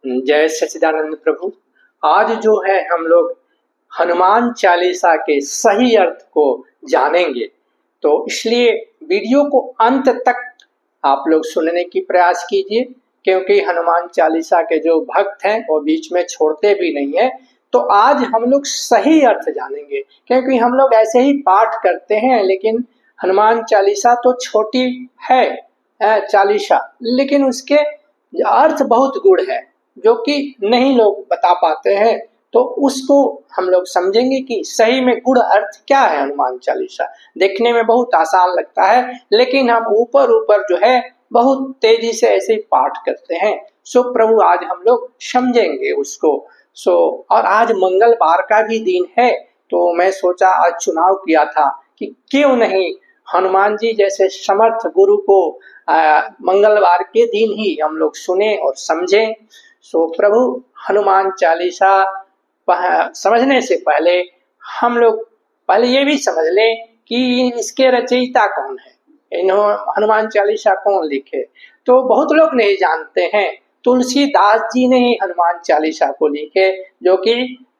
जय सच्चिदानंद प्रभु। आज जो है हम लोग हनुमान चालीसा के सही अर्थ को जानेंगे, तो इसलिए वीडियो को अंत तक आप लोग सुनने की प्रयास कीजिए, क्योंकि हनुमान चालीसा के जो भक्त हैं वो बीच में छोड़ते भी नहीं है। तो आज हम लोग सही अर्थ जानेंगे, क्योंकि हम लोग ऐसे ही पाठ करते हैं, लेकिन हनुमान चालीसा तो छोटी है चालीसा, लेकिन उसके अर्थ बहुत गूढ़ है जो कि नहीं लोग बता पाते हैं। तो उसको हम लोग समझेंगे कि सही में गूढ़ अर्थ क्या है। हनुमान चालीसा देखने में बहुत आसान लगता है, लेकिन हम ऊपर ऊपर जो है बहुत तेजी से ऐसे ही पाठ करते हैं। सो प्रभु आज हम लोग समझेंगे उसको। और आज मंगलवार का भी दिन है, तो मैं सोचा आज चुनाव किया था कि क्यों नहीं हनुमान जी जैसे समर्थ गुरु को मंगलवार के दिन ही हम लोग सुने और समझें। प्रभु हनुमान चालीसा समझने से पहले हम लोग पहले ये भी समझ लें कि इसके रचयिता कौन है, हनुमान चालीसा कौन लिखे। तो बहुत लोग नहीं जानते हैं, तुलसीदास जी ने हनुमान चालीसा को लिखे, जो कि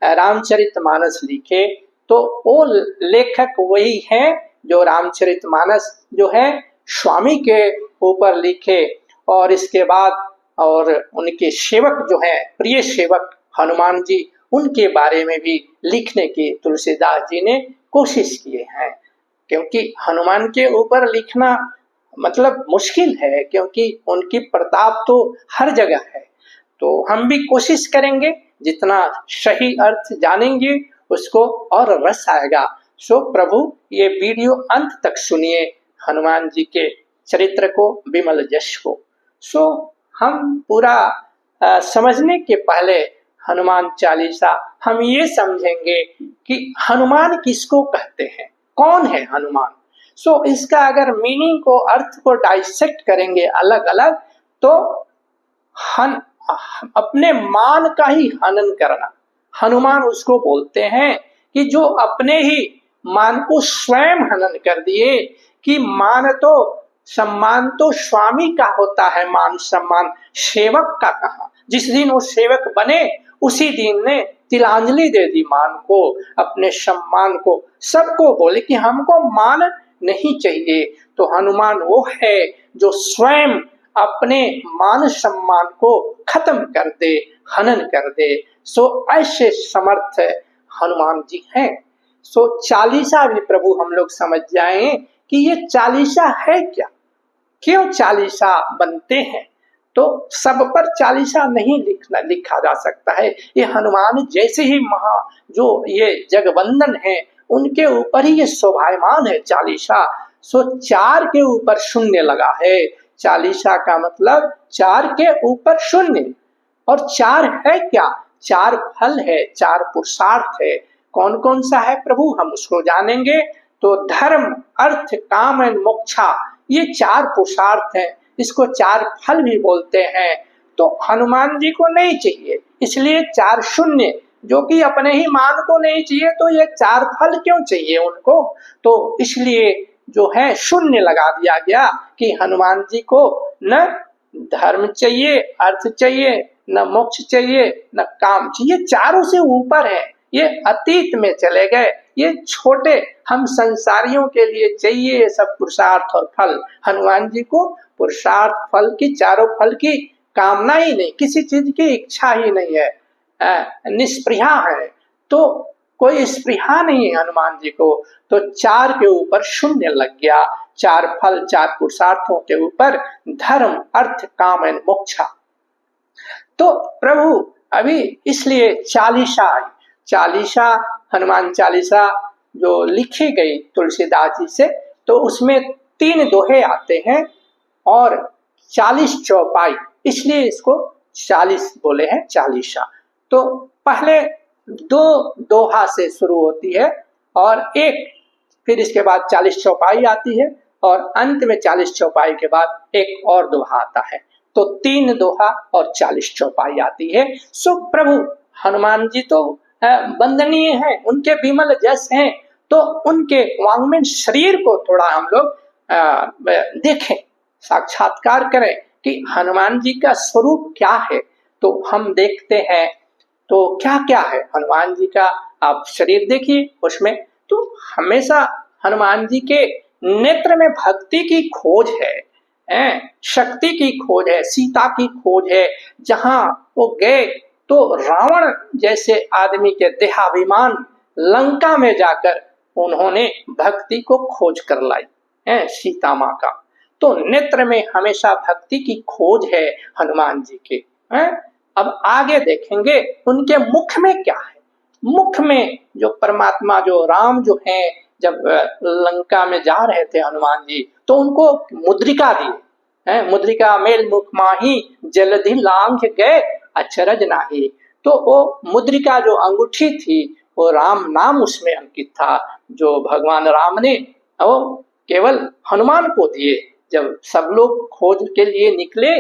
रामचरितमानस लिखे। तो वो लेखक वही है जो रामचरितमानस जो है स्वामी के ऊपर लिखे, और इसके बाद और उनके सेवक जो हैं प्रिय सेवक हनुमान जी, उनके बारे में भी लिखने की तुलसीदास जी ने कोशिश किए हैं। क्योंकि हनुमान के ऊपर लिखना मतलब मुश्किल है, क्योंकि उनकी प्रताप तो हर जगह है। तो हम भी कोशिश करेंगे, जितना सही अर्थ जानेंगे उसको और रस आएगा। प्रभु ये वीडियो अंत तक सुनिए, हनुमान जी के चरित्र को, विमल यश को। हम पूरा समझने के पहले हनुमान चालीसा हम ये समझेंगे कि हनुमान किसको कहते हैं, कौन है हनुमान। इसका अगर मीनिंग को, अर्थ को डाइसेक्ट करेंगे अलग अलग, तो अपने मान का ही हनन करना, हनुमान उसको बोलते हैं कि जो अपने ही मान को स्वयं हनन कर दिए। कि मान तो सम्मान तो स्वामी का होता है, मान सम्मान सेवक का कहाँ। जिस दिन वो सेवक बने उसी दिन ने तिलांजलि दे दी मान को, अपने सम्मान को। सबको बोले कि हमको मान नहीं चाहिए। तो हनुमान वो है जो स्वयं अपने मान सम्मान को खत्म कर दे, हनन कर दे। ऐसे समर्थ हनुमान जी हैं। चालीसा भी प्रभु हम लोग समझ जाएं कि ये चालीसा है क्या, क्यों चालीसा बनते हैं। तो सब पर चालीसा नहीं लिखा जा सकता है। ये हनुमान जैसे ही जो ये जगवंदन है, उनके ऊपर ही ये शोभायमान है चालीसा। 4 के ऊपर शून्य लगा है। चालीसा का मतलब 4 के ऊपर शून्य। और 4 है क्या, 4 फल है, 4 पुरुषार्थ है। कौन कौन सा है प्रभु, हम उसको जानेंगे। तो धर्म, अर्थ, काम एंड मोक्षा, ये 4 पुरुषार्थ हैं। इसको 4 फल भी बोलते हैं। तो हनुमान जी को नहीं चाहिए, इसलिए 4 शून्य, जो कि अपने ही मान को नहीं चाहिए, तो ये 4 फल क्यों चाहिए उनको। तो इसलिए जो है शून्य लगा दिया गया कि हनुमान जी को न धर्म चाहिए, अर्थ चाहिए, न मोक्ष चाहिए, न काम चाहिए। चारों से ऊपर है, ये अतीत में चले गए, ये छोटे हम संसारियों के लिए चाहिए ये सब पुरुषार्थ और फल। हनुमान जी को पुरुषार्थ फल की, चारों फल की कामना ही नहीं, किसी चीज की इच्छा ही नहीं है, निष्प्रिया है। तो कोई स्पृहा नहीं है हनुमान जी को। तो 4 के ऊपर शून्य लग गया, 4 फल, 4 पुरुषार्थों के ऊपर धर्म, अर्थ, काम एंड मोक्षा। तो प्रभु अभी इसलिए चालीसा आई। चालीसा, हनुमान चालीसा जो लिखी गई तुलसीदास जी से, तो उसमें 3 दोहे आते हैं और 40 चौपाई, इसलिए इसको 40 बोले हैं चालीसा। तो पहले 2 दोहा से शुरू होती है और फिर इसके बाद 40 चौपाई आती है, और अंत में 40 चौपाई के बाद एक और दोहा आता है। तो 3 दोहा और 40 चौपाई आती है। प्रभु हनुमान जी तो वंदनीय हैं, उनके विमल जस हैं। तो उनके वांग्मय शरीर को थोड़ा हम लोग देखें, साक्षात्कार करें कि हनुमान जी का स्वरूप क्या है। तो हम देखते हैं तो क्या क्या है हनुमान जी का, आप शरीर देखिए उसमें, तो हमेशा हनुमान जी के नेत्र में भक्ति की खोज है, शक्ति की खोज है, सीता की खोज है। जहां वो गए तो रावण जैसे आदमी के देहाभिमान लंका में जाकर उन्होंने भक्ति को खोज कर लाई है सीता माँ का। तो नेत्र में हमेशा भक्ति की खोज है हनुमान जी के हैं। अब आगे देखेंगे उनके मुख में क्या है। मुख में जो परमात्मा जो राम जो हैं, जब लंका में जा रहे थे हनुमान जी तो उनको मुद्रिका दिए हैं, मुद्रिका मेल मुख माही जलधि लांघ गए अचरज नाही। तो वो मुद्रिका जो अंगूठी थी वो राम नाम उसमें अंकित था, जो भगवान राम ने वो केवल हनुमान को दिए। जब सब लोग खोज के लिए निकले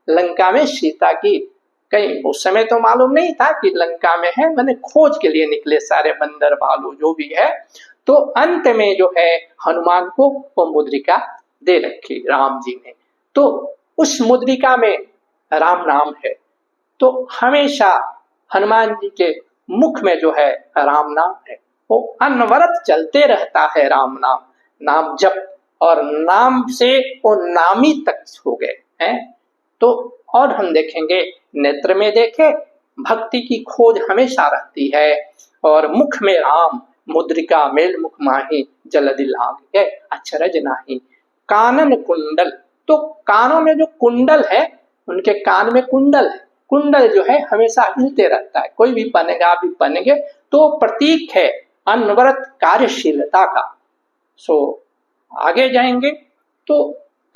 लंका में सीता की, कहीं उस समय तो मालूम नहीं था कि लंका में है, मैंने खोज के लिए निकले सारे बंदर भालू जो भी है, तो अंत में जो है हनुमान को वो मुद्रिका दे रखी राम जी ने। तो उस मुद्रिका में राम नाम है, तो हमेशा हनुमान जी के मुख में जो है राम नाम है, वो अनवरत चलते रहता है राम नाम, नाम जप, और नाम से वो नामी तक हो गए हैं। तो और हम देखेंगे नेत्र में देखे भक्ति की खोज हमेशा रहती है, और मुख में राम मुद्रिका मेल मुख माही जलधि लांघ गए अचरज नाही। कानन कुंडल, तो कानों में जो कुंडल है, उनके कान में कुंडल है, कुंडल जो है हमेशा हिलते रहता है, कोई भी पहनेगा आप भी पहनेंगे तो प्रतीक है अनवरत कार्यशीलता का। सो आगे जाएंगे तो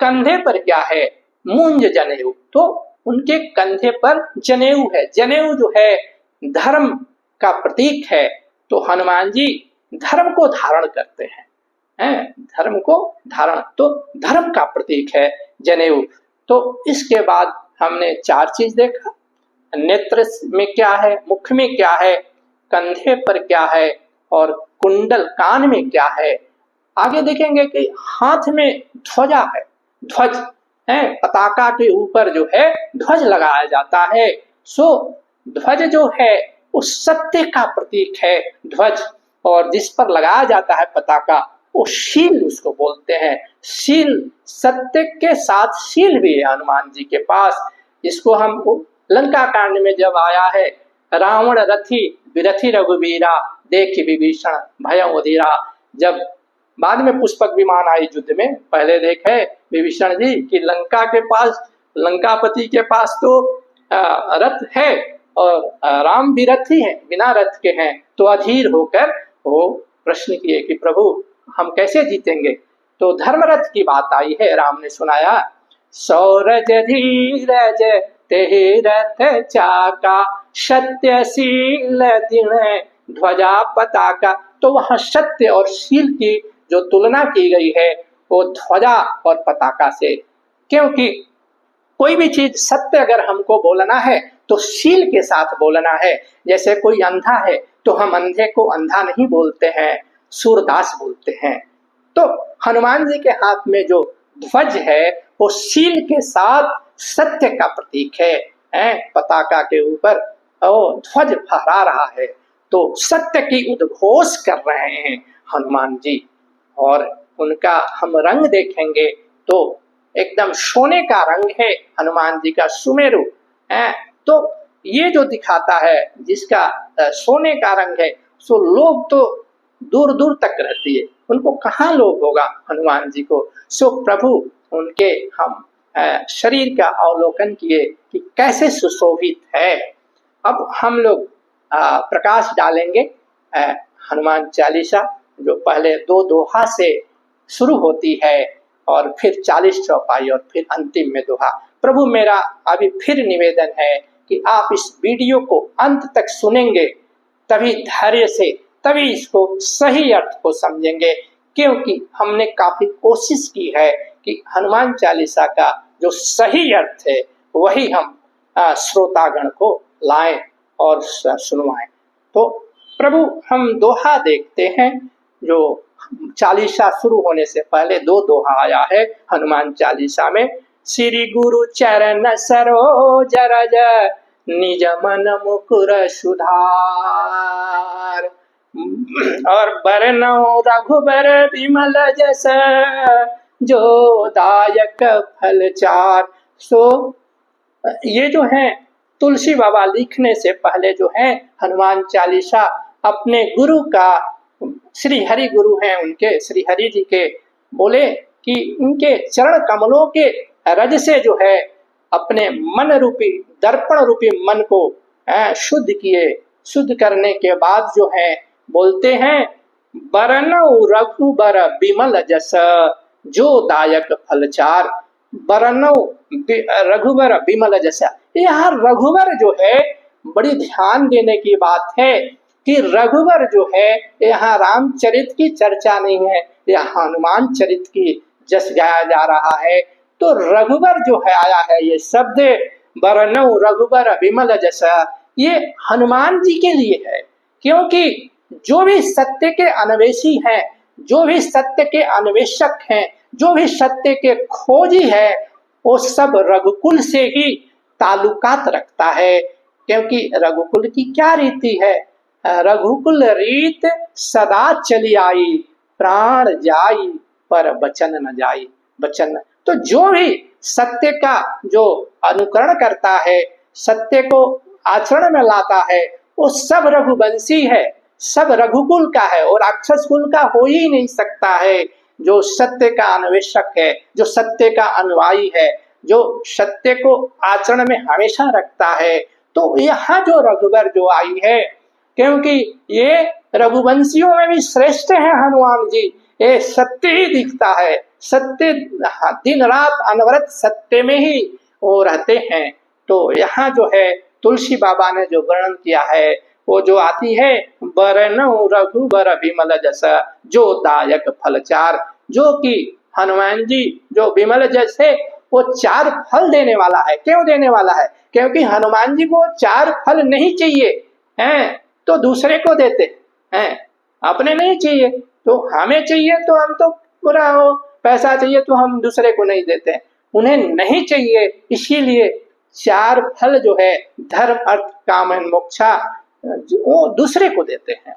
कंधे पर क्या है, मूंज जनेऊ, तो उनके कंधे पर जनेऊ है। जनेऊ जो है धर्म का प्रतीक है, तो हनुमान जी धर्म को धारण करते हैं, धर्म को धारण, तो धर्म का प्रतीक है जनेऊ। तो इसके बाद हमने 4 चीज देखा, नेत्र में क्या है, मुख में क्या है, कंधे पर क्या है, और कुंडल कान में क्या है। आगे देखेंगे कि हाथ में ध्वजा है, ध्वज है, पताका के ऊपर जो है ध्वज लगाया जाता है। सो ध्वज जो है वो सत्य का प्रतीक है ध्वज, और जिस पर लगाया जाता है पताका वो शील उसको बोलते हैं। शील, सत्य के साथ शील भी है हनुमान जी के पास, जिसको हम लंका कांड में जब आया है, रावण रथी विरथी रघुवीरा देखि विभीषण भयं अधीरा। जब बाद में पुष्पक विमान आई युद्ध में, पहले देखे विभीषण जी कि लंका के पास, लंकापति के पास तो रथ है और राम भी रथी है, बिना रथ के हैं, तो अधीर होकर वो प्रश्न किए कि प्रभु हम कैसे जीतेंगे। तो धर्मरथ की बात आई है, राम ने सुनाया, सौरज धीरज तेहि रथ चाका सत्यशील दिन ध्वजा पताका। तो वहां सत्य और शील की जो तुलना की गई है वो ध्वजा और पताका से, क्योंकि कोई भी चीज सत्य अगर हमको बोलना है तो शील के साथ बोलना है। जैसे कोई अंधा है तो हम अंधे को अंधा नहीं बोलते हैं, सूरदास बोलते हैं। तो हनुमान जी के हाथ में जो ध्वज है वो शील के साथ सत्य का प्रतीक है, पताका के ऊपर वो ध्वज फहरा रहा है, तो सत्य की उद्घोष कर रहे हैं हनुमान जी। और उनका हम रंग देखेंगे तो एकदम सोने का रंग है हनुमान जी का, सुमेरु है। तो ये जो दिखाता है जिसका सोने का रंग है, सो लोग तो दूर दूर तक रहती है, उनको कहाँ लोग होगा हनुमान जी को। सो प्रभु उनके हम शरीर का अवलोकन किए कि कैसे सुशोभित है। अब हम लोग प्रकाश डालेंगे हनुमान चालीसा, जो पहले 2 दोहा से शुरू होती है और फिर 40 चौपाई और फिर अंतिम में दोहा। प्रभु मेरा अभी फिर निवेदन है कि आप इस वीडियो को अंत तक सुनेंगे, तभी धैर्य से, तभी इसको सही अर्थ को समझेंगे, क्योंकि हमने काफी कोशिश की है कि हनुमान चालीसा का जो सही अर्थ है वही हम श्रोतागण को लाएं और सुनवाएं। तो प्रभु हम दोहा देखते हैं, जो चालीसा शुरू होने से पहले 2 दोहा आया है हनुमान चालीसा में। श्री गुरु चरण सरोज रज निज मन मुकुर सुधार। और बरनौ रघुबर विमल जस, जो दायक फल चार। सो ये जो है तुलसी बाबा लिखने से पहले जो है हनुमान चालीसा अपने गुरु का, श्री हरि गुरु हैं उनके, श्री हरि जी के बोले कि उनके चरण कमलों के रज से जो है अपने मन रूपी, दर्पण रूपी मन को शुद्ध किए। शुद्ध करने के बाद जो है बोलते हैं, बरनौ रघुबर विमल जस, जो दायक फलचार। बरनौ रघुबर विमल जसा। यहाँ रघुवर जो है बड़ी ध्यान देने की बात है कि रघुवर जो है यहाँ रामचरित की चर्चा नहीं है, यहाँ हनुमान चरित की जस गाया जा रहा है। तो रघुवर जो है आया है ये शब्द, बरनौ रघुबर विमल जसा, ये हनुमान जी के लिए है। क्योंकि जो भी सत्य के अन्वेषी हैं, जो भी सत्य के अन्वेषक हैं, जो भी सत्य के खोजी है, वो सब रघुकुल से ही ताल्लुकात रखता है। क्योंकि रघुकुल की क्या रीति है, रघुकुल रीत सदा चली आई, प्राण जाई पर बचन न जाई। बचन, तो जो भी सत्य का जो अनुकरण करता है, सत्य को आचरण में लाता है, वो सब रघुवंशी है, सब रघुकुल का है, और राक्षस कुल का हो ही नहीं सकता है। जो सत्य का अन्वेषक है, जो सत्य का अनुयायी है, जो सत्य को आचरण में हमेशा रखता है। तो यहाँ जो रघुवर जो आई है, क्योंकि ये रघुवंशियों में भी श्रेष्ठ है हनुमान जी, ये सत्य ही दिखता है, सत्य दिन रात अनवरत सत्य में ही वो रहते हैं। तो यहाँ जो है तुलसी बाबा ने जो वर्णन किया है वो जो आती है, बरनौ रघुबर विमल जस, जो दायक फलचार। जो कि हनुमान जी जो विमल जस है वो 4 फल देने वाला है। क्यों देने वाला है? क्योंकि हनुमान जी को 4 फल नहीं चाहिए हैं, तो दूसरे को देते हैं, अपने नहीं चाहिए। तो हमें चाहिए तो हम तो पूरा हो, पैसा चाहिए तो हम दूसरे को नहीं देते, उन्हें नहीं चाहिए, इसीलिए 4 फल जो है धर्म अर्थ काम मोक्षा वो दूसरे को देते हैं।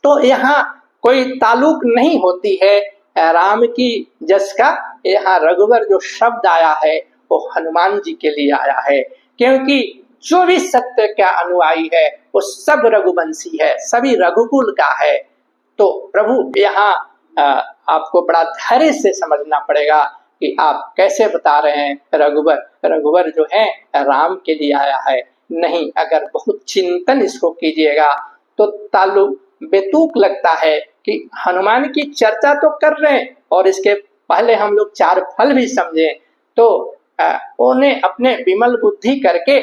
तो यहाँ कोई ताल्लुक नहीं होती है राम की जस का। यहाँ रघुवर जो शब्द आया है वो हनुमान जी के लिए आया है, क्योंकि जो भी सत्य का अनुयायी है वो सब रघुवंशी है, सभी रघुकुल का है। तो प्रभु यहाँ आपको बड़ा धैर्य से समझना पड़ेगा कि आप कैसे बता रहे हैं रघुवर जो है राम के लिए आया है। नहीं, अगर बहुत चिंतन इसको कीजिएगा तो ताल्लुक बेतुक लगता है कि हनुमान की चर्चा तो कर रहे हैं और इसके पहले हम लोग 4 फल भी समझे, तो उन्हें अपने विमल बुद्धि करके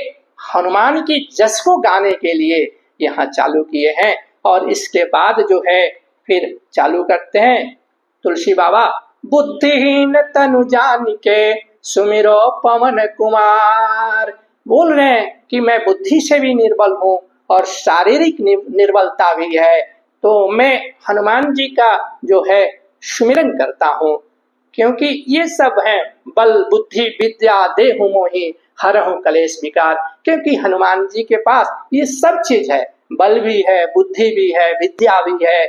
हनुमान की जस को गाने के लिए यहाँ चालू किए हैं। और इसके बाद जो है फिर चालू करते हैं तुलसी बाबा, बुद्धिहीन तनु जान के सुमिरो पवन कुमार। बोल रहे हैं कि मैं बुद्धि से भी निर्बल हूँ और शारीरिक निर्बलता भी है, तो मैं हनुमान जी का जो है सुमिरन करता हूँ। क्योंकि ये सब हैं बल बुद्धि विद्या देहु मोहि हरहु कलेश विकार। क्योंकि हनुमान जी के पास ये सब चीज है, बल भी है, बुद्धि भी है, विद्या भी है,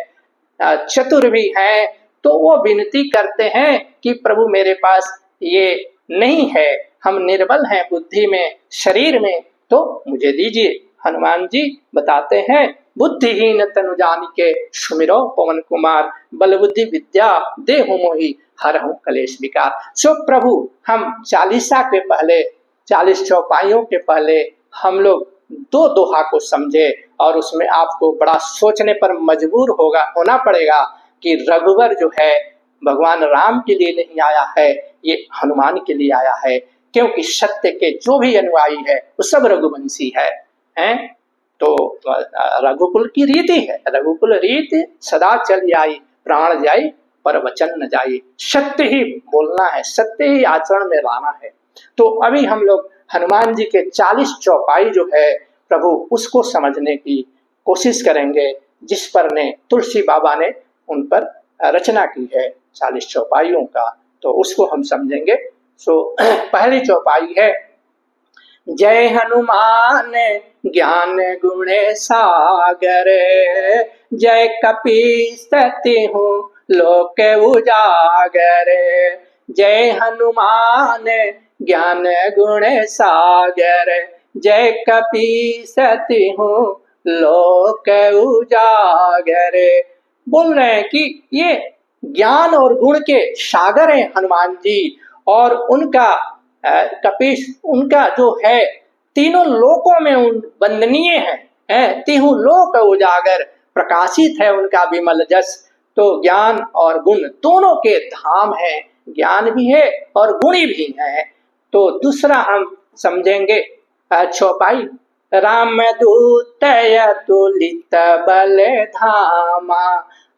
चतुर भी है। तो वो विनती करते हैं कि प्रभु मेरे पास ये नहीं है, हम निर्बल हैं बुद्धि में, शरीर में, तो मुझे दीजिए। हनुमान जी बताते हैं, बुद्धिहीन तनु जानिके सुमिरो पवन कुमार, बल बुद्धि विद्या देहु मोहि हरहु कलेश विकार। सो प्रभु हम चालीसा के पहले, 40 चौपाइयों के पहले हम लोग 2 दोहा को समझे, और उसमें आपको बड़ा सोचने पर मजबूर होना पड़ेगा कि रघुवर जो है भगवान राम के लिए नहीं आया है, ये हनुमान के लिए आया है। क्योंकि सत्य के जो भी अनुयायी है वो सब रघुवंशी है, हैं? तो रघुकुल की रीति है, रघुकुल रीति सदा चल आई, प्राण जाई पर वचन न जाई। सत्य ही बोलना है, सत्य ही आचरण में लाना है। तो अभी हम लोग हनुमान जी के 40 चौपाई जो है प्रभु उसको समझने की कोशिश करेंगे, जिस पर ने तुलसी बाबा ने उन पर रचना की है 40 चौपाइयों का, तो उसको हम समझेंगे। सो पहली चौपाई है, जय हनुमान ज्ञान गुण सागर, जय कपीस तिहु लोक उजागर। जय हनुमान ज्ञान गुण सागर, जय कपीस तिहु लोक उजागर। बोल रहे हैं कि ये ज्ञान और गुण के सागर हैं हनुमान जी, और उनका कपीस उनका जो है तीनों लोकों में वंदनीय है, तीनों लोक उजागर, प्रकाशित है उनका विमल जस। तो ज्ञान और गुण दोनों के धाम है, ज्ञान भी है और गुणी भी है। तो दूसरा हम समझेंगे चौपाई, राम दूत अतुलित बल धामा,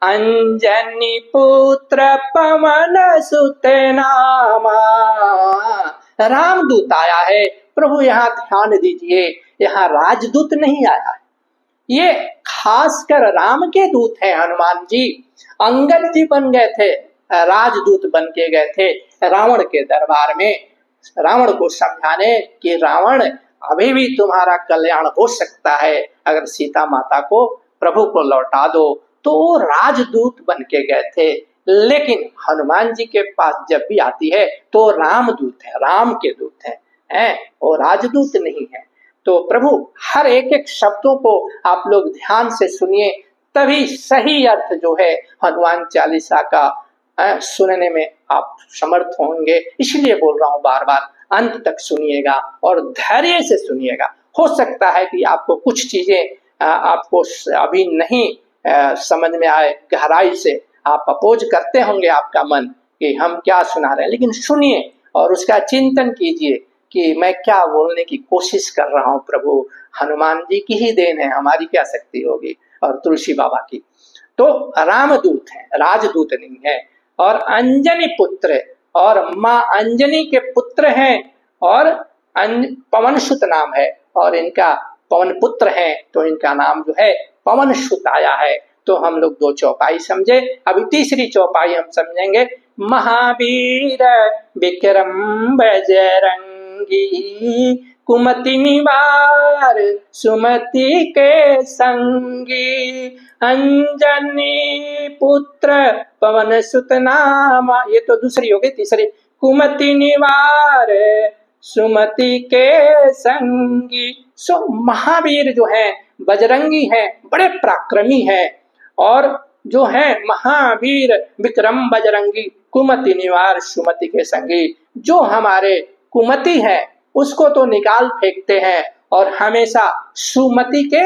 अंजनी पुत्र पवन सुत नामा। रामदूत आया है। प्रभु यहाँ ध्यान दीजिए, यहाँ राजदूत नहीं आया है, ये खासकर राम के दूत हैं हनुमान जी। अंगद जी बन गए थे, राजदूत बन के गए थे रावण के दरबार में, रावण को समझाने कि रावण अभी भी तुम्हारा कल्याण हो सकता है, अगर सीता माता को प्रभु को लौटा दो। तो वो राजदूत बन के गए थे, लेकिन हनुमान जी के पास जब भी आती है तो रामदूत है, राम के दूत है, वो राजदूत नहीं है। तो प्रभु हर एक एक शब्दों को आप लोग ध्यान से सुनिए, तभी सही अर्थ जो है हनुमान चालीसा का सुनने में आप समर्थ होंगे। इसलिए बोल रहा हूं बार बार, अंत तक सुनिएगा और धैर्य से सुनिएगा। हो सकता है कि आपको कुछ चीजें आपको अभी नहीं समझ में आए, गहराई से आप अपोज करते होंगे आपका मन कि हम क्या सुना रहे हैं, लेकिन सुनिए और उसका चिंतन कीजिए कि मैं क्या बोलने की कोशिश कर रहा हूं। प्रभु हनुमान जी की ही देन है, हमारी क्या शक्ति होगी, और तुलसी बाबा की। तो रामदूत है, राजदूत नहीं है। और अंजनी पुत्र, और माँ अंजनी के पुत्र हैं, और पवन सुत नाम है, और इनका पवन पुत्र है, तो इनका नाम जो है पवन सुत आया है। तो हम लोग दो चौपाई समझे, अभी तीसरी चौपाई हम समझेंगे। महावीर विक्रम बजरंगी, कुमति निवार सुमति के संगी, अंजनी पुत्र पवन सुत नामा। ये तो दूसरी हो गई, तीसरी कुमति निवार सुमति के संगी। सो महावीर जो है, बजरंगी है, बड़े पराक्रमी है, और जो है महावीर विक्रम बजरंगी, कुमति निवार सुमति के संगी। जो हमारे कुमति है उसको तो निकाल फेंकते हैं, और हमेशा सुमति के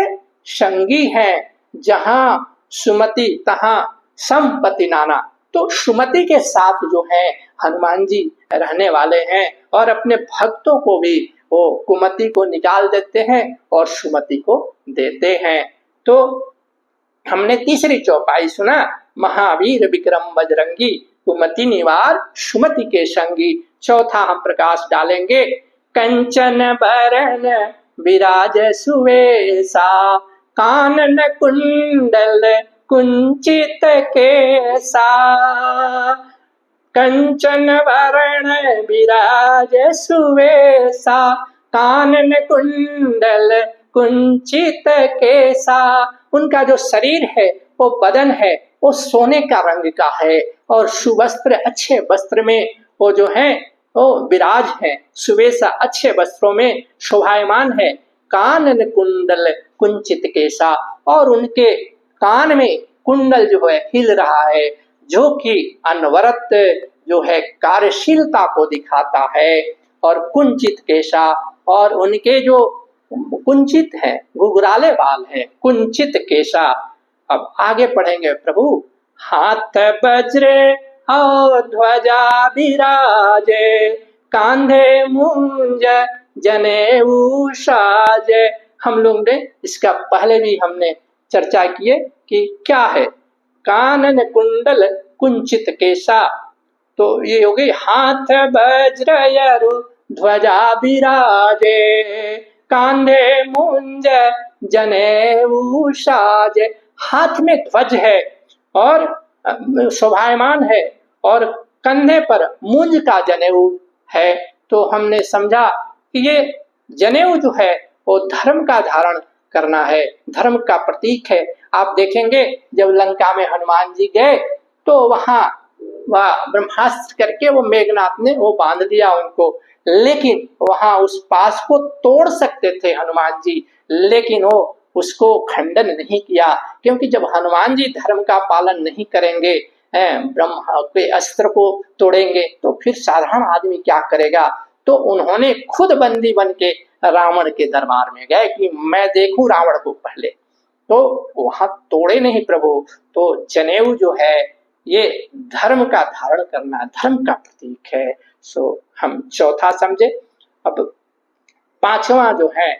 संगी हैं। जहां सुमति तहां संपत्ति नाना। तो सुमति के साथ जो है हनुमान जी रहने वाले हैं, और अपने भक्तों को भी वो कुमति को निकाल देते हैं और सुमति को देते हैं। तो हमने तीसरी चौपाई सुना, महावीर विक्रम बजरंगी, कुमति निवार सुमति के संगी। चौथा हम प्रकाश डालेंगे, कंचन बरन विराज सुवेशा, कानन कुंडल कुंचित केसा। कंचन वरण विराज सुवेशा, कानन कुंडल कुंचित केसा। उनका जो शरीर है, वो बदन है, वो सोने का रंग का है, और सुवस्त्र अच्छे वस्त्र में वो जो है वो विराज है, सुवेशा अच्छे वस्त्रों में शोभायमान है। कानन कुंडल कुंचित केसा, और उनके कान में कुंडल जो है हिल रहा है, जो कि अनवरत जो है कार्यशीलता को दिखाता है। और कुंचित केसा, और उनके जो कुंचित है, घुघराले बाल है, कुंचित केसा। अब आगे पढ़ेंगे प्रभु, हाथ वज्र और ध्वजा विराजे, कांधे मुंज जनेऊ साजे। हम लोग ने इसका पहले भी हमने चर्चा किए कि क्या है कानन कुंडल कुंचित केसा। तो ये हो गई हाथ वज्र ध्वजा विराजे, कांधे मुंज जनेऊ साजे। हाथ में ध्वज है और शोभायमान है, और कंधे पर मुंज का जनेऊ है। तो हमने समझा कि ये जनेऊ जो है वो धर्म का धारण करना है, धर्म का प्रतीक है। आप देखेंगे जब लंका में हनुमान जी गए तो वहां वह ब्रह्मास्त्र करके वो मेघनाथ ने वो बांध दिया उनको, लेकिन वहां उस पास को तोड़ सकते थे हनुमान जी, लेकिन वो उसको खंडन नहीं किया, क्योंकि जब हनुमान जी धर्म का पालन नहीं करेंगे, ब्रह्मा के अस्त्र को तोड़ेंगे, तो फिर साधारण आदमी क्या करेगा। तो उन्होंने खुद बंदी बन के रावण के दरबार में गए कि मैं देखूं रावण को पहले, तो वहां तोड़े नहीं प्रभु। तो जनेऊ जो है ये धर्म का धारण करना, धर्म का प्रतीक है। सो हम चौथा समझे। अब पांचवा जो है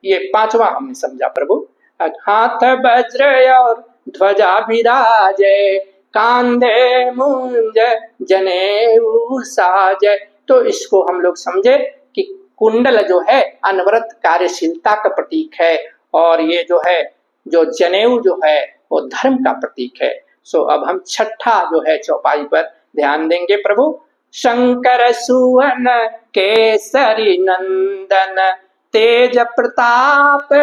ये पांचवा हमने समझा प्रभु। हाथ वज्र और ध्वजा विराजे, कांधे मुंज जनेऊ साजे। तो इसको हम लोग समझे कि कुंडल जो है अनवरत कार्यशीलता का प्रतीक है, और ये जो है जो जनेऊ जो है वो धर्म का प्रतीक है। सो अब हम छठा जो है चौपाई पर ध्यान देंगे प्रभु। शंकर सुवन केसरी नंदन, तेज प्रताप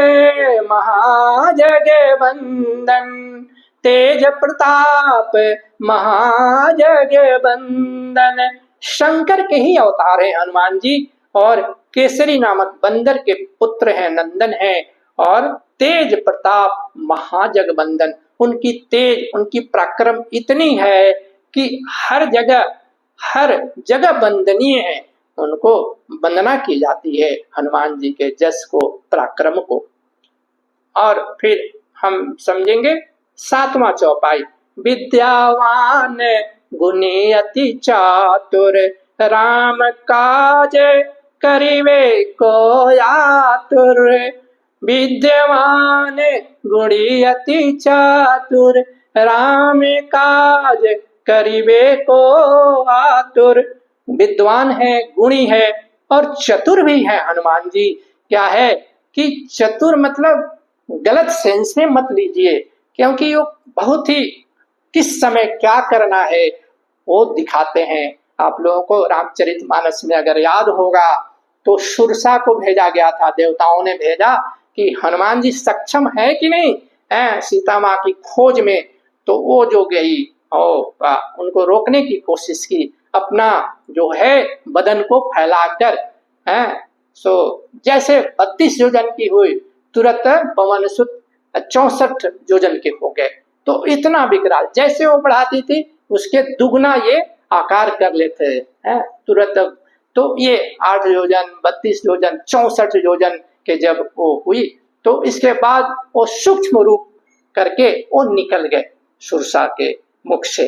महाजगवंदन, तेज प्रताप महाजगवंदन। शंकर के ही अवतार है हनुमान जी, और केसरी नामक बंदर के पुत्र हैं, नंदन है, और तेज प्रताप महाजगवंदन। उनकी तेज, उनकी पराक्रम इतनी है कि हर जगह वंदनीय है, उनको वंदना की जाती है हनुमान जी के जस को, पराक्रम को। और फिर हम समझेंगे सातवां चौपाई। विद्यावान गुणी अति चातुर, राम काज करिवे को आतुर। विद्यमान गुणी अति चातुर, राम काज करिवे को आतुर। विद्वान है, गुणी है, और चतुर भी है हनुमान जी। क्या है कि चतुर मतलब गलत सेंस में मत लीजिए, क्योंकि वो बहुत ही किस समय क्या करना है वो दिखाते हैं। आप लोगों को रामचरितमानस में अगर याद होगा तो सुरसा को भेजा गया था, देवताओं ने भेजा कि हनुमान जी सक्षम है कि नहीं है सीता माँ की खोज में। तो वो जो गई और उनको रोकने की कोशिश की, अपना जो है बदन को फैलाकर, सो जैसे 32 योजन की हुई, तुरंत पवन सुत 64 योजन के हो गए। तो इतना विकराल, जैसे वो बढ़ाती थी उसके दुगना ये आकार कर लेते हैं तुरंत। तो ये 8 योजन, 32 योजन, 64 योजन के जब वो हुई, तो इसके बाद वो सूक्ष्म रूप करके वो निकल गए सुरसा के मुख से।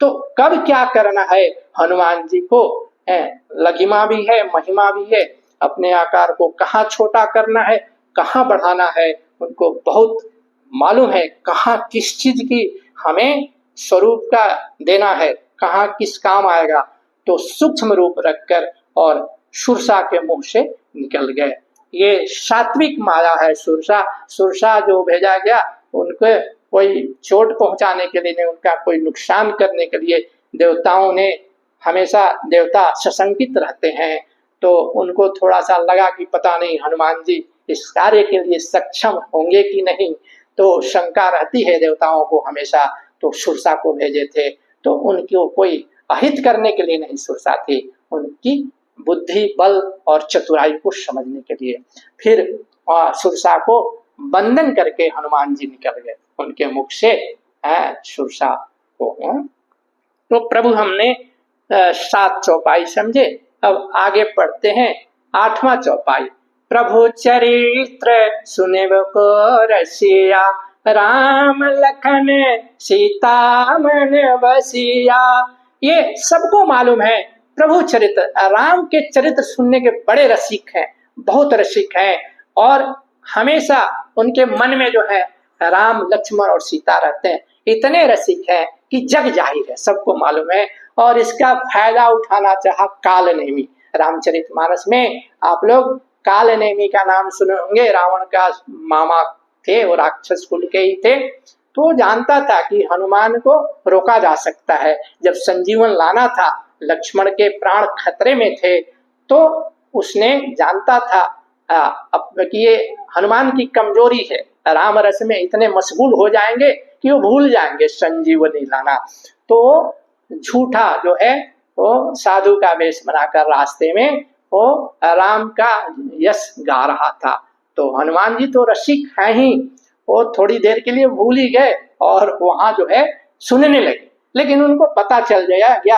तो कब क्या करना है हनुमान जी को, लघिमा भी है, महिमा भी है, अपने आकार को कहाँ छोटा करना है, कहाँ बढ़ाना है, उनको बहुत मालूम है। कहाँ किस चीज की हमें स्वरूप का देना है, कहाँ किस काम आएगा। तो सूक्ष्म रूप रखकर और सुरसा के मुंह से निकल गए। ये सात्विक माया है सुरसा। सुरसा जो भेजा गया उनको कोई चोट पहुंचाने के लिए नहीं, उनका कोई नुकसान करने के लिए देवताओं ने, हमेशा देवता सशंकित रहते हैं, तो उनको थोड़ा सा लगा कि पता नहीं हनुमान जी इस कार्य के लिए सक्षम होंगे कि नहीं, तो शंका रहती है देवताओं को हमेशा। तो सुरसा को भेजे थे, तो उनको कोई अहित करने के लिए नहीं सुरसा थी, उनकी बुद्धि, बल और चतुराई को समझने के लिए। फिर सुरसा को बंधन करके हनुमान जी निकल गए उनके मुख से सुरसा को। तो प्रभु हमने 7 चौपाई समझे। अब आगे पढ़ते हैं 8वां चौपाई। प्रभु चरित्र सुने को रसिया, राम लखन सीता मन बसिया। ये सबको मालूम है प्रभु चरित्र, राम के चरित्र सुनने के बड़े रसिक हैं, बहुत रसिक हैं, और हमेशा उनके मन में जो है राम, लक्ष्मण और सीता रहते हैं। इतने रसिक हैं कि जग जाहिर है, सबको मालूम है। और इसका फायदा उठाना चाहा कालनेमी। रामचरितमानस में आप लोग कालनेमी का नाम सुने होंगे, रावण का मामा थे, वो राक्षस कुल के ही थे। तो जानता था कि हनुमान को रोका जा सकता है। जब संजीवन लाना था, लक्ष्मण के प्राण खतरे में थे, तो उसने जानता था कि ये हनुमान की कमजोरी है, राम रस में इतने मशगूल हो जाएंगे कि वो भूल जाएंगे संजीवनी लाना। तो झूठा जो है वो साधु का वेश बनाकर रास्ते में वो राम का यश गा रहा था। तो हनुमान जी तो रसिक हैं ही, वो थोड़ी देर के लिए भूल ही गए और वहां जो है सुनने लगे। लेकिन उनको पता चल गया कि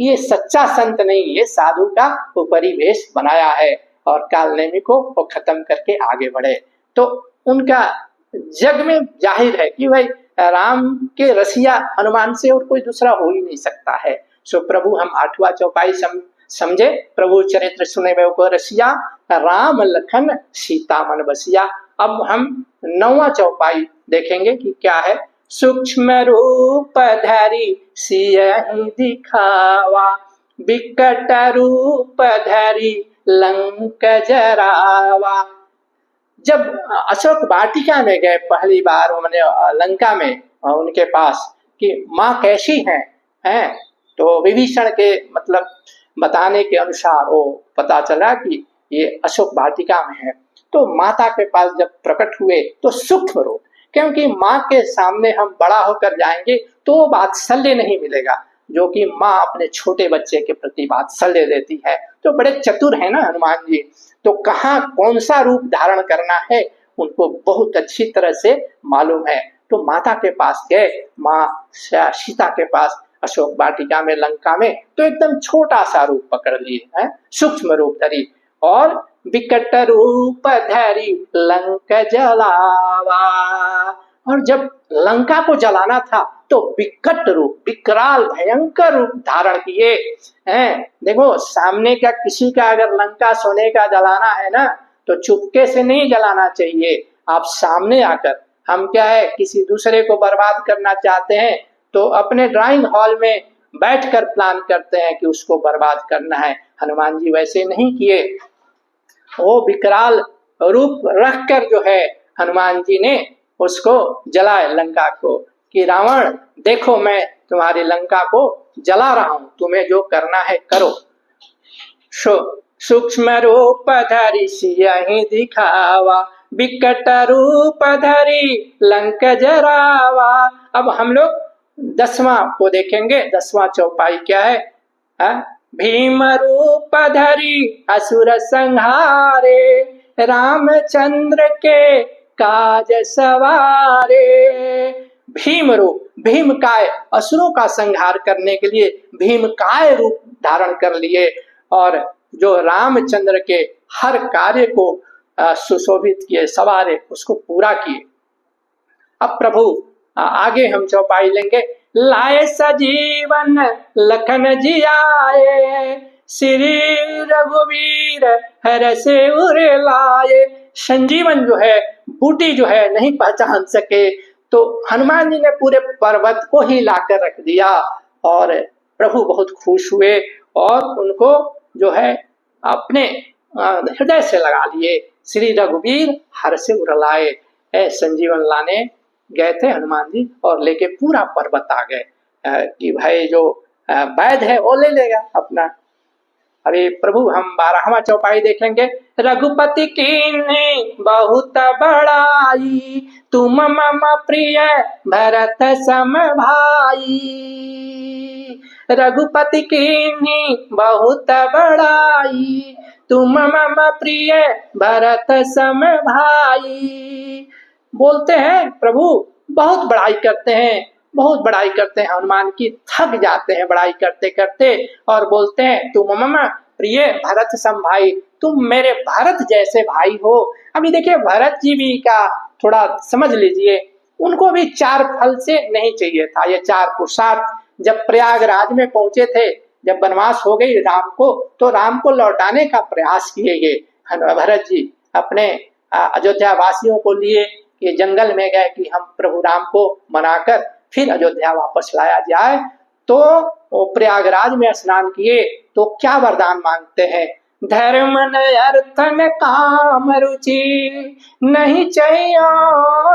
ये सच्चा संत नहीं, ये साधु का वो परिवेश बनाया है, और कालनेमी को वो खत्म करके आगे बढ़े। तो उनका जग में जाहिर है कि भाई राम के रसिया हनुमान से और कोई दूसरा हो ही नहीं सकता है। सो प्रभु हम 8वां चौपाई समझे, प्रभु चरित्र सुने में को रसिया, राम लखन सीता मन बसिया। अब हम 9वां चौपाई देखेंगे कि क्या है। सूक्ष्म रूप धरि सियहि दिखावा, विकट रूप धरि लंक जरावा। जब अशोक वाटिका में गए पहली बार उन्होंने लंका में उनके पास कि माँ कैसी हैं, तो विभीषण के मतलब बताने के अनुसार वो पता चला कि ये अशोक वाटिका में है। तो माता के पास जब प्रकट हुए तो सूक्ष्म रूप, क्योंकि माँ के सामने हम बड़ा होकर जाएंगे तो वात्सल्य नहीं मिलेगा जो कि माँ अपने छोटे बच्चे के प्रति वात्सल्य देती है। तो बड़े चतुर है ना हनुमान जी, तो कहाँ कौन सा रूप धारण करना है उनको बहुत अच्छी तरह से मालूम है। तो माता के पास गए, माँ सीता के पास अशोक वाटिका में लंका में, तो एकदम छोटा सा रूप पकड़ लिए हैं, सूक्ष्म रूप धरी, और विकट रूप धरी लंक जलावा। और जब लंका को जलाना था तो विकट रूप, विकराल भयंकर रूप धारण किए हैं। देखो सामने का किसी का अगर लंका सोने का जलाना है ना तो चुपके से नहीं जलाना चाहिए, आप सामने आकर, हम क्या है किसी दूसरे को बर्बाद करना चाहते हैं तो अपने ड्राइंग हॉल में बैठकर प्लान करते हैं कि उसको बर्बाद करना है। हनुमान जी वैसे नहीं किए, वो विकराल रूप रखकर जो है हनुमान जी ने उसको जलाए लंका को, कि रावण देखो मैं तुम्हारी लंका को जला रहा हूं, तुम्हें जो करना है करो। सूक्ष्म रूप धरि सियहि दिखावा, विकट रूप धरि लंक जरावा। अब हम लोग 10वां को देखेंगे। 10वां चौपाई क्या है? भीम रूप धरि असुर संहारे, रामचंद्र के काज सवारे। भीम रूप, भीम काय, असुरों का संहार करने के लिए भीम काय रूप धारण कर लिए, और जो रामचंद्र के हर कार्य को सुशोभित किए, सवारे, उसको पूरा किए। अब प्रभु आगे हम चौपाई लेंगे। लाए सजीवन लखन जी आए, श्री रघुवीर हर से उर लाए। संजीवन जो है, बूटी जो है नहीं पहचान सके, तो हनुमान जी ने पूरे पर्वत को ही लाकर रख दिया, और प्रभु बहुत खुश हुए और उनको जो है अपने हृदय से लगा लिए। श्री रघुवीर हर से उर लाए, संजीवन लाने गए थे हनुमान जी, और लेके पूरा पर्वत आ गए कि भाई जो वैध है वो ले लेगा अपना। अरे प्रभु हम 12वां चौपाई देखेंगे। रघुपति कीन्ही बहुत बड़ाई, तुम मम प्रिय भरत सम भाई। रघुपति कीन्ही बहुत बड़ाई, तुम मम प्रिय भरत सम भाई। बोलते हैं प्रभु बहुत बड़ाई करते हैं, बहुत बड़ाई करते हैं हनुमान की, थक जाते हैं बड़ाई करते करते, और बोलते हैं तुम मम प्रिय भरत सम भाई, तुम मेरे भरत जैसे भाई हो। अभी देखिए भरत जी भी का थोड़ा समझ लीजिए, उनको भी 4 फल से नहीं चाहिए था, ये 4 पुरुषार्थ। जब प्रयागराज में पहुंचे थे, जब वनवास हो गई राम को, तो राम को लौटाने का प्रयास किए गए भरत जी अपने अयोध्या वासियों को लिए, ये जंगल में गए कि हम प्रभु राम को मनाकर फिर अयोध्या वापस लाया जाए। तो वो प्रयागराज में स्नान किए तो क्या वरदान मांगते हैं? धर्म न अर्थ न काम रुचि, नहीं चाहिए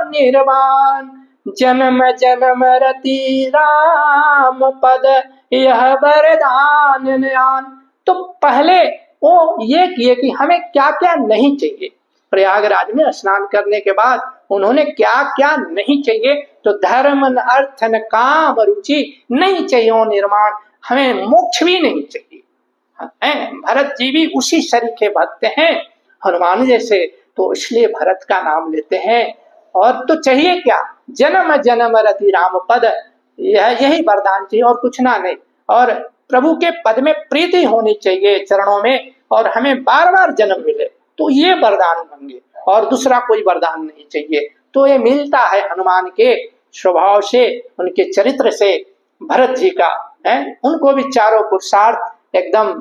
निर्वाण, जन्म जन्म रति राम पद यह वरदान ज्ञान। तो पहले वो ये किए कि हमें क्या क्या नहीं चाहिए। प्रयागराज में स्नान करने के बाद उन्होंने क्या क्या नहीं चाहिए, तो धर्म अर्थ न काम रुचि नहीं चाहिए निर्माण, हमें मोक्ष भी नहीं चाहिए। भरत जी भी उसी शरीर के भक्त हैं हनुमान जैसे, तो इसलिए भरत का नाम लेते हैं। और तो चाहिए क्या, जन्म जन्म रति राम पद, यही वरदान चाहिए और कुछ ना नहीं। और प्रभु के पद में प्रीति होनी चाहिए चरणों में, और हमें बार बार जन्म मिले, तो ये वरदान मांगे और दूसरा कोई वरदान नहीं चाहिए। तो ये मिलता है हनुमान के स्वभाव से, उनके चरित्र से भरत जी का है। उनको भी चारों पुरुषार्थ एकदम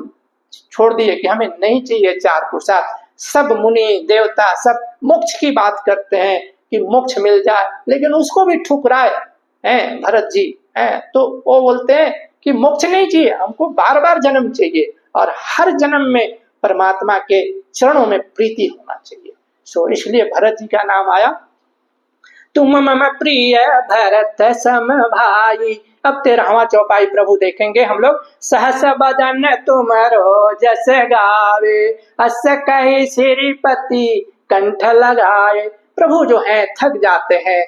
छोड़ दिए कि हमें नहीं चाहिए चार पुरुषार्थ। सब मुनि देवता सब मोक्ष की बात करते हैं कि मोक्ष मिल जाए, लेकिन उसको भी ठुकराए हैं भरत जी हैं। तो वो बोलते हैं कि मोक्ष नहीं चाहिए, हमको बार बार जन्म चाहिए और हर जन्म में परमात्मा के चरणों में प्रीति होना चाहिए। सो इसलिए भरत जी का नाम आया। तुम मम प्रिय भरत सम भाई। अब 13वां चौपाई प्रभु देखेंगे हम लोग। सहस बदन तुमरो जस गावे, अस कहि श्रीपति कंठ लगाए। प्रभु जो है थक जाते हैं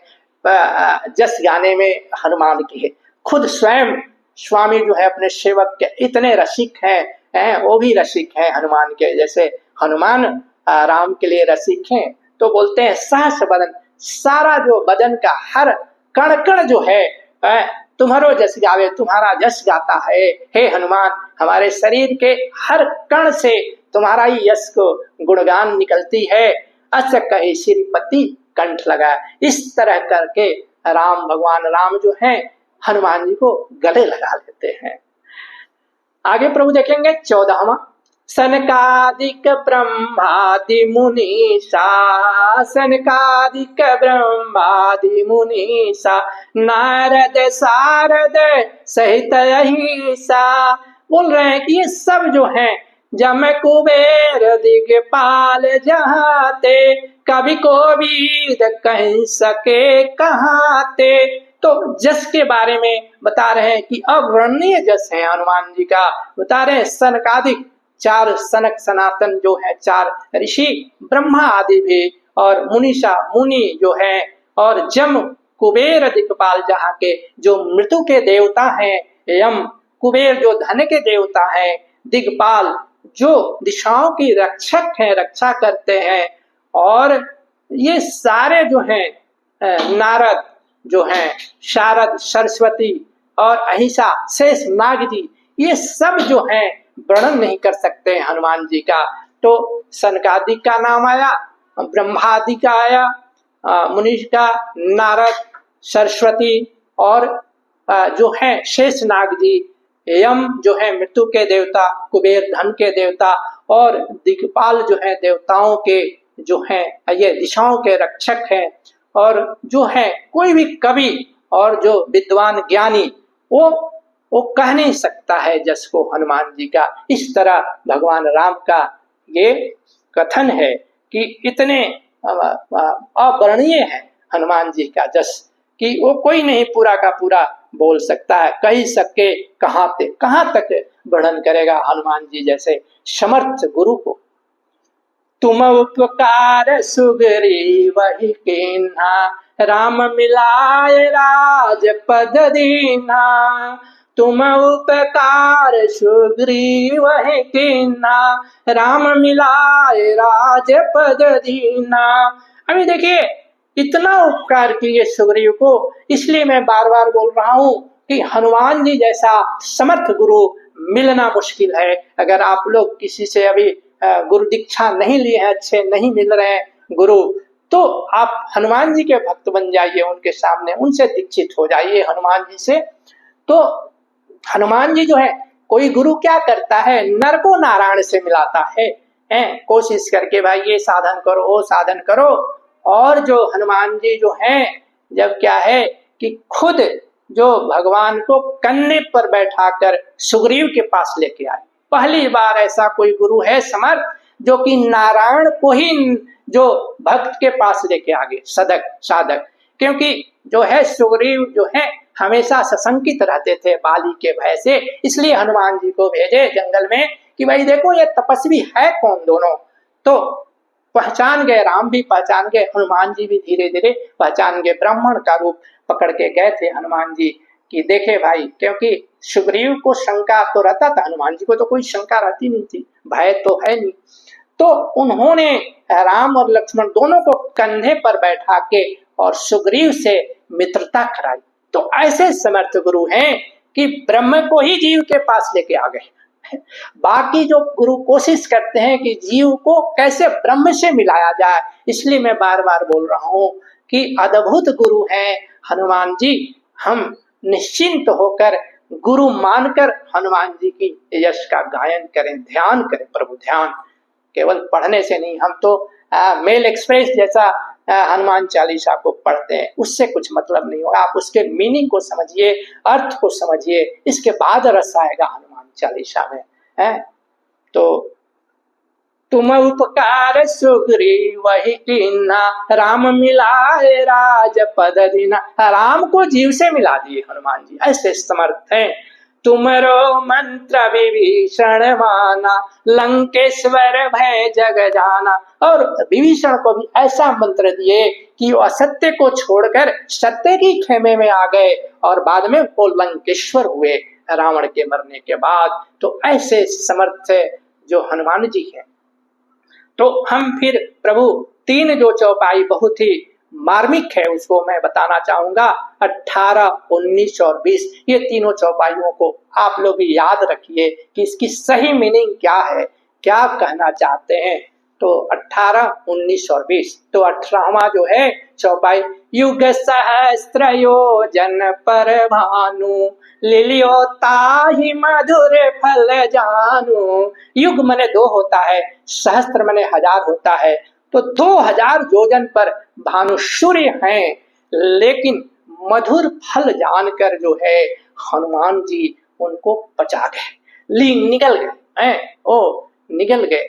जस गाने में हनुमान की है। खुद स्वयं स्वामी जो है अपने सेवक के इतने रसिक हैं, वो भी रसिक हैं हनुमान के जैसे। हनुमान राम के लिए रसिक हैं, तो बोलते हैं सहस बदन, सारा जो बदन का हर कण कण जो है तुम्हारो जस गावे, तुम्हारा जस गाता है हे हनुमान। हमारे शरीर के हर कण से तुम्हारा ही यश को गुणगान निकलती है। अस कहे श्रीपति कंठ लगा। इस तरह करके राम भगवान राम जो है हनुमान जी को गले लगा लेते हैं। आगे प्रभु देखेंगे 14वां। सनकादिक ब्रह्मादि मुनीसा, सनकादिक ब्रह्मादि मुनीसा, नारद सारद सहित अहिसा। बोल रहे हैं कि ये सब जो हैं जम कुबेर दिगपाल जहाते, कभी कोविद कह सके कहाते। तो जस के बारे में बता रहे हैं कि अवर्णनीय जस है हनुमान जी का। बता रहे हैं सनकादिक, चार सनक सनातन जो है चार ऋषि, ब्रह्मा आदि भी, और मुनीषा मुनि जो है, और जम कुबेर दिक्पाल जहाँ के जो मृत्यु के देवता हैं, यम कुबेर जो धन के देवता हैं, दिग्पाल जो दिशाओं की रक्षक हैं, रक्षा करते हैं, और ये सारे जो हैं नारद जो हैं, शारद सरस्वती और अहिसा शेष नाग जी, ये सब जो हैं वर्णन नहीं कर सकते हनुमान जी का। तो सनकादि का नाम आया, ब्रह्मादि का आया, मुनीष का नारद सरस्वती, और जो है शेष नाग जी, यम जो है मृत्यु के देवता, कुबेर धन के देवता, और दिक्पाल जो है देवताओं के जो हैं ये दिशाओं के रक्षक हैं। और जो है कोई भी कवि और जो विद्वान ज्ञानी वो कह नहीं सकता है जस को हनुमान जी का। इस तरह भगवान राम का ये कथन है कि इतने अवर्णनीय है हनुमान जी का जस कि वो कोई नहीं पूरा का पूरा बोल सकता है। कही सके कहाँ तक वर्णन करेगा हनुमान जी जैसे समर्थ गुरु को। तुम उपकार सुग्रीव ही कीन्हा, राम मिलाए राजपद दीन्हा। तुम उपकार सुग्रीव ही कीन्हा, राम मिलाए राजपद दीन्हा। अभी देखिए इतना उपकार किए सुग्रीव को, इसलिए मैं बार बार बोल रहा हूँ कि हनुमान जी जैसा समर्थ गुरु मिलना मुश्किल है। अगर आप लोग किसी से अभी गुरु दीक्षा नहीं लिए हैं, अच्छे नहीं मिल रहे हैं गुरु, तो आप हनुमान जी के भक्त बन जाइए, उनके सामने उनसे दीक्षित हो जाइए हनुमान जी से। तो हनुमान जी जो है, कोई गुरु क्या करता है, नर को नारायण से मिलाता है, कोशिश करके भाई ये साधन करो वो साधन करो। और जो हनुमान जी जो हैं, जब क्या है कि खुद जो भगवान को कन्ने पर बैठाकर सुग्रीव के पास लेके आए। पहली बार ऐसा कोई गुरु है समर्थ जो कि नारायण को ही जो भक्त के पास लेके आ गए, साधक। क्योंकि जो है सुग्रीव जो है हमेशा सशंकित रहते थे बाली के भय से, इसलिए हनुमान जी को भेजे जंगल में कि भाई देखो ये तपस्वी है कौन दोनों। तो पहचान गए, राम भी पहचान गए, हनुमान जी भी धीरे धीरे पहचान गए। ब्राह्मण का रूप पकड़ के गए थे हनुमान जी कि देखे भाई, क्योंकि सुग्रीव को शंका तो रहता था, हनुमान जी को तो कोई शंका रहती नहीं थी, भय तो है नहीं। तो उन्होंने राम और लक्ष्मण दोनों को कंधे पर बैठा के और सुग्रीव से मित्रता कराई। तो ऐसे समर्थ गुरु हैं कि ब्रह्म को ही जीव के पास लेके आ गए। बाकी जो गुरु कोशिश करते हैं कि जीव को कैसे ब्रह्म से मिलाया जाए, इसलिए मैं बार बार बोल रहा हूं कि अद्भुत गुरु हैं हनुमान जी। हम निश्चिंत होकर गुरु मानकर हनुमान जी की यश का गायन करें, ध्यान करें, प्रभु ध्यान, केवल पढ़ने से नहीं। हम तो मेल एक्सप्रेस जैसा हनुमान चालीसा को पढ़ते हैं, उससे कुछ मतलब नहीं होगा। आप उसके मीनिंग को समझिए, अर्थ को समझिए, इसके बाद रस आएगा हनुमान चालीसा में है। तो तुम उपकार सुग्रीव वही कीन्हा, राम मिलाए राजपद दीन्हा। राम को जीव से मिला दिए हनुमान जी, ऐसे समर्थ हैं। तुमरो मंत्र विभीषण माना, लंकेश्वर भय जग जाना। और विभीषण को भी ऐसा मंत्र दिए कि वो असत्य को छोड़कर सत्य की खेमे में आ गए और बाद में वो लंकेश्वर हुए रावण के मरने के बाद। तो ऐसे समर्थ जो हनुमान जी हैं। तो हम फिर प्रभु तीन जो चौपाई बहुत ही मार्मिक है उसको मैं बताना चाहूंगा, 18, 19 और 20। ये तीनों चौपाइयों को आप लोग याद रखिए कि इसकी सही मीनिंग क्या है, क्या कहना चाहते हैं। तो 18, 19 और 20। तो 18वां जो है चौपाई, युग सहस्त्र योजन पर भानु, लिलियो ताहि मधुर फल जानू। युग मने 2 होता है, सहस्त्र मने 1000 होता है। तो 2000 योजन पर भानु सूर्य हैं, लेकिन मधुर फल जानकर जो है हनुमान जी उनको बचा गए, निकल गए हैं, ओ निकल गए।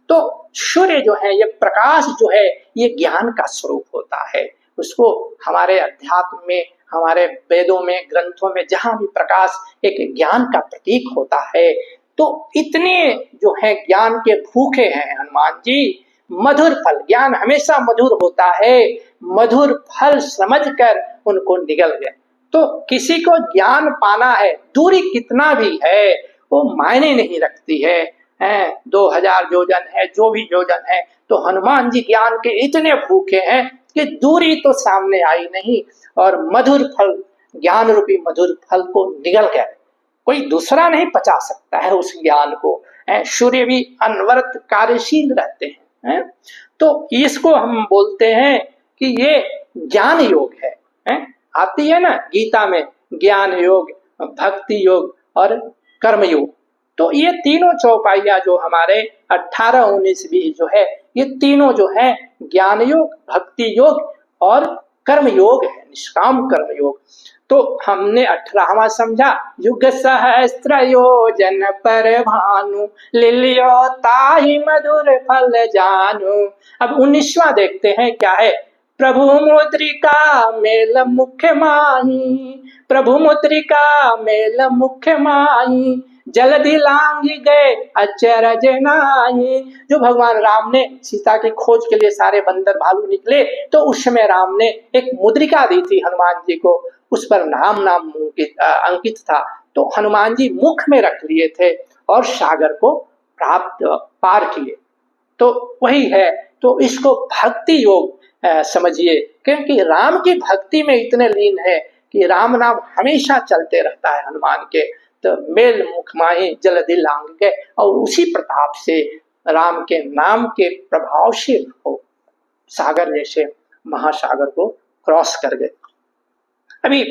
तो सूर्य जो है, ये प्रकाश जो है, ये ज्ञान का स्वरूप होता है। उसको हमारे अध्यात्म में, हमारे वेदों में, ग्रंथों में जहां भी प्रकाश एक ज्ञान का प्रतीक होता है। तो इतने जो है ज्ञान के भूखे हैं हनुमान जी। मधुर फल, ज्ञान हमेशा मधुर होता है, मधुर फल समझकर उनको निगल गए। तो किसी को ज्ञान पाना है, दूरी कितना भी है वो मायने नहीं रखती है। 2000 योजन है, जो भी योजन है, तो हनुमान जी ज्ञान के इतने भूखे हैं कि दूरी तो सामने आई नहीं और मधुर फल, ज्ञान रूपी मधुर फल को निगल गए। कोई दूसरा नहीं पचा सकता है उस ज्ञान को। सूर्य भी अनवरत कार्यशील रहते हैं। तो इसको हम बोलते हैं कि ये ज्ञान योग है। आती है ना गीता में, ज्ञान योग, भक्ति योग और कर्म योग। तो ये तीनों चौपाइयां जो हमारे 18, 19, 20 जो है, ये तीनों जो है ज्ञान योग, भक्ति योग और कर्म योग है, निष्काम कर्म योग। तो हमने 18वां समझा, युग सहस्त्र योजन पर भानु, लिलियो ताहि मधुर फल जानू। अब 19वां देखते हैं क्या है, प्रभु मुद्रिका मेल मुख्य माही, प्रभु मुद्रिका मेल मुख्य माही, जल्दी लांग गए अचरज नाही। जो भगवान राम ने सीता की खोज के लिए सारे बंदर भालू निकले, तो उस समय राम ने एक मुद्रिका दी थी हनुमान जी को, उस पर नाम अंकित था। तो हनुमान जी मुख में रख लिए थे और सागर को पार किए। तो वही है। तो इसको भक्ति योग समझिए, क्योंकि राम की भक्ति में इतने लीन है कि राम नाम हमेशा चलते रहता है हनुमान के। तो मेल मुख माही जल्दी लांग गए, और उसी प्रताप से राम के नाम के प्रभाव से वो सागर जैसे महासागर को क्रॉस कर गए। अभी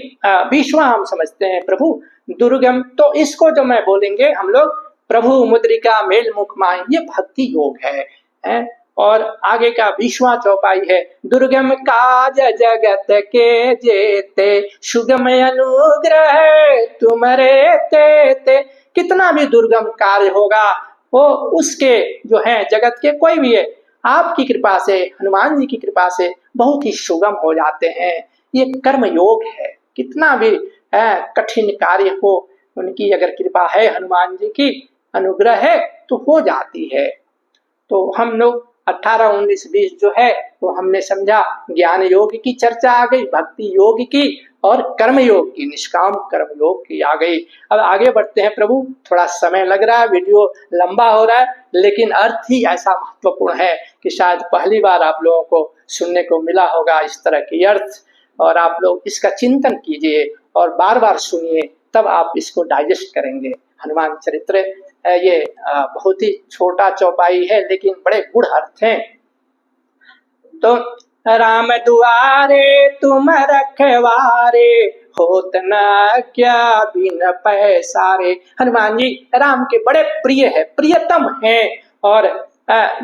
20वां हम समझते हैं, प्रभु दुर्गम। तो इसको जो मैं बोलेंगे हम लोग, प्रभु मुद्रिका मेल मुख माही, ये भक्ति योग है। और आगे का 20वां चौपाई है, दुर्गम काज जगत के जेते, सुगम अनुग्रह तुमरे ते। कितना भी दुर्गम कार्य होगा वो उसके जो है जगत के कोई भी है, आपकी कृपा से, हनुमान जी की कृपा से बहुत ही सुगम हो जाते हैं। ये कर्म योग है। कितना भी कठिन कार्य हो, उनकी अगर कृपा है हनुमान जी की, अनुग्रह है तो हो जाती है। तो हम लोग 18, 19, 20 जो है वो हमने समझा ज्ञान योग की चर्चा आ गई, भक्ति योग की और कर्म योग की, निष्काम कर्म योग की आ गई। अब आगे बढ़ते हैं प्रभु, थोड़ा समय लग रहा है, वीडियो लंबा हो रहा है, लेकिन अर्थ ही ऐसा महत्वपूर्ण है कि शायद पहली बार आप लोगों को सुनने को मिला होगा इस तरह की अर्थ, और आप लोग इसका चिंतन कीजिए और बार बार सुनिए, तब आप इसको डाइजेस्ट करेंगे। हनुमान चरित्र ये बहुत ही छोटा चौपाई है लेकिन बड़े गूढ़ अर्थ हैं। तो राम दुआरे तुम रखवारे, होत न क्या बिन पैसारे। हनुमान जी राम के बड़े प्रिय है, प्रियतम हैं, और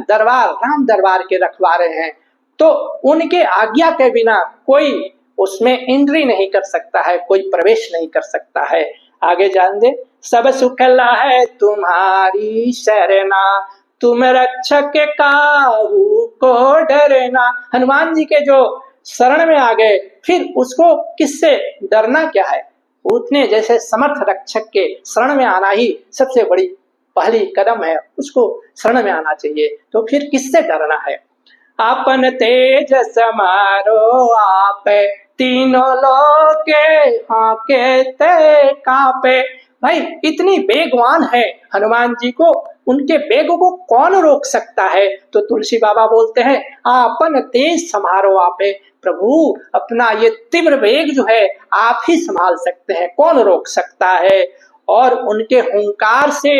दरबार राम दरबार के रखवारे हैं, तो उनके आज्ञा के बिना कोई उसमें एंट्री नहीं कर सकता है, कोई प्रवेश नहीं कर सकता है। आगे जान दे, सब सुख है तुम्हारी शरणा, तुम रक्षक काहू को डरना। हनुमान जी के जो शरण में आ गए, फिर उसको किससे डरना क्या है? उतने जैसे समर्थ रक्षक के शरण में आना ही सबसे बड़ी पहली कदम है, उसको शरण में आना चाहिए, तो फिर किससे डरना है? आपन तेज समारो आप, तीनों लोके आके ते कापे। भाई इतनी वेगवान है हनुमान जी को, उनके वेग को कौन रोक सकता है? तो तुलसी बाबा बोलते हैं आपन तेज समारो आपे, प्रभु अपना ये तीव्र वेग जो है आप ही संभाल सकते हैं, कौन रोक सकता है? और उनके हुंकार से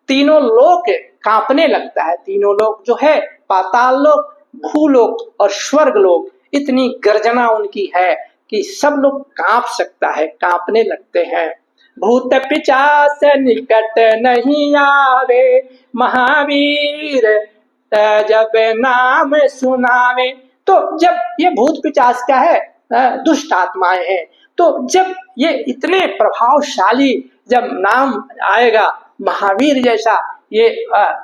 तीनों लोक कांपने लगता है। तीनों लोक जो है, पाताल लोक, भूलोक और स्वर्ग लोक, इतनी गर्जना उनकी है कि सब लोग कांप सकता है, कांपने लगते हैं। भूत पिशाच निकट नहीं आवे, महावीर जब नाम सुनावे। तो जब ये भूत पिशाच क्या है? दुष्ट आत्माएं हैं। तो जब ये इतने प्रभावशाली जब नाम आएगा, महावीर जैसा ये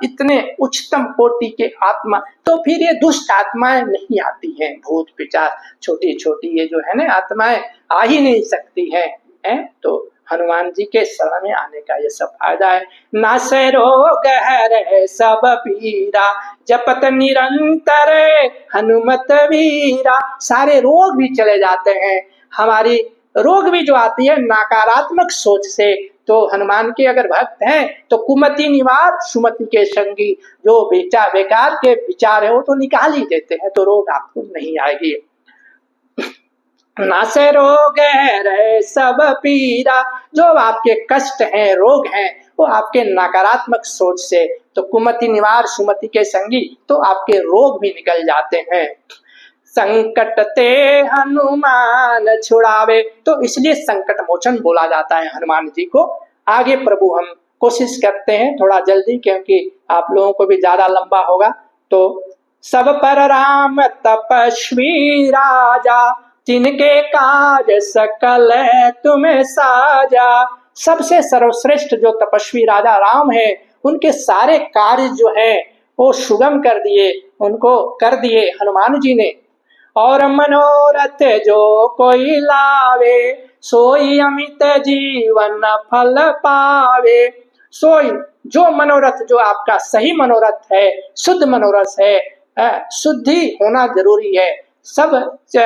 इतने उच्चतम कोटि के आत्मा, तो फिर ये दुष्ट आत्माएं नहीं आती हैं। भूत पिशाच छोटी छोटी ये जो है ना आत्माएं आ ही नहीं सकती हैं। तो हनुमान जी के शरण में आने का ये सब फायदा है। नासे रोग हरे सब पीरा, जपत निरंतर हनुमत वीरा। सारे रोग भी चले जाते हैं, हमारी रोग भी जो आती है नकारात्मक सोच से, तो हनुमान के अगर भक्त हैं तो कुमति निवार सुमति के संगी, जो बेकार के विचार है वो तो निकाल ही देते हैं, तो रोग आपको नहीं आएगी। नासे रोग है सब पीरा, जो आपके कष्ट हैं, रोग हैं, वो आपके नकारात्मक सोच से, तो कुमति निवार सुमति के संगी, तो आपके रोग भी निकल जाते हैं। संकट ते हनुमान छुड़ावे, तो इसलिए संकट मोचन बोला जाता है हनुमान जी को। आगे प्रभु हम कोशिश करते हैं थोड़ा जल्दी, क्योंकि आप लोगों को भी ज्यादा लंबा होगा। तो सब पर राम तपस्वी राजा, जिनके काज सकल तुम्हें साजा। सबसे सर्वश्रेष्ठ जो तपस्वी राजा राम है, उनके सारे कार्य जो है वो सुगम कर दिए, उनको कर दिए हनुमान जी ने। और मनोरथ जो कोई लावे, सोई अमित जीवन फल पावे। सोई जो मनोरथ, जो आपका सही मनोरथ है, शुद्ध मनोरथ है, शुद्धि होना जरूरी है। सब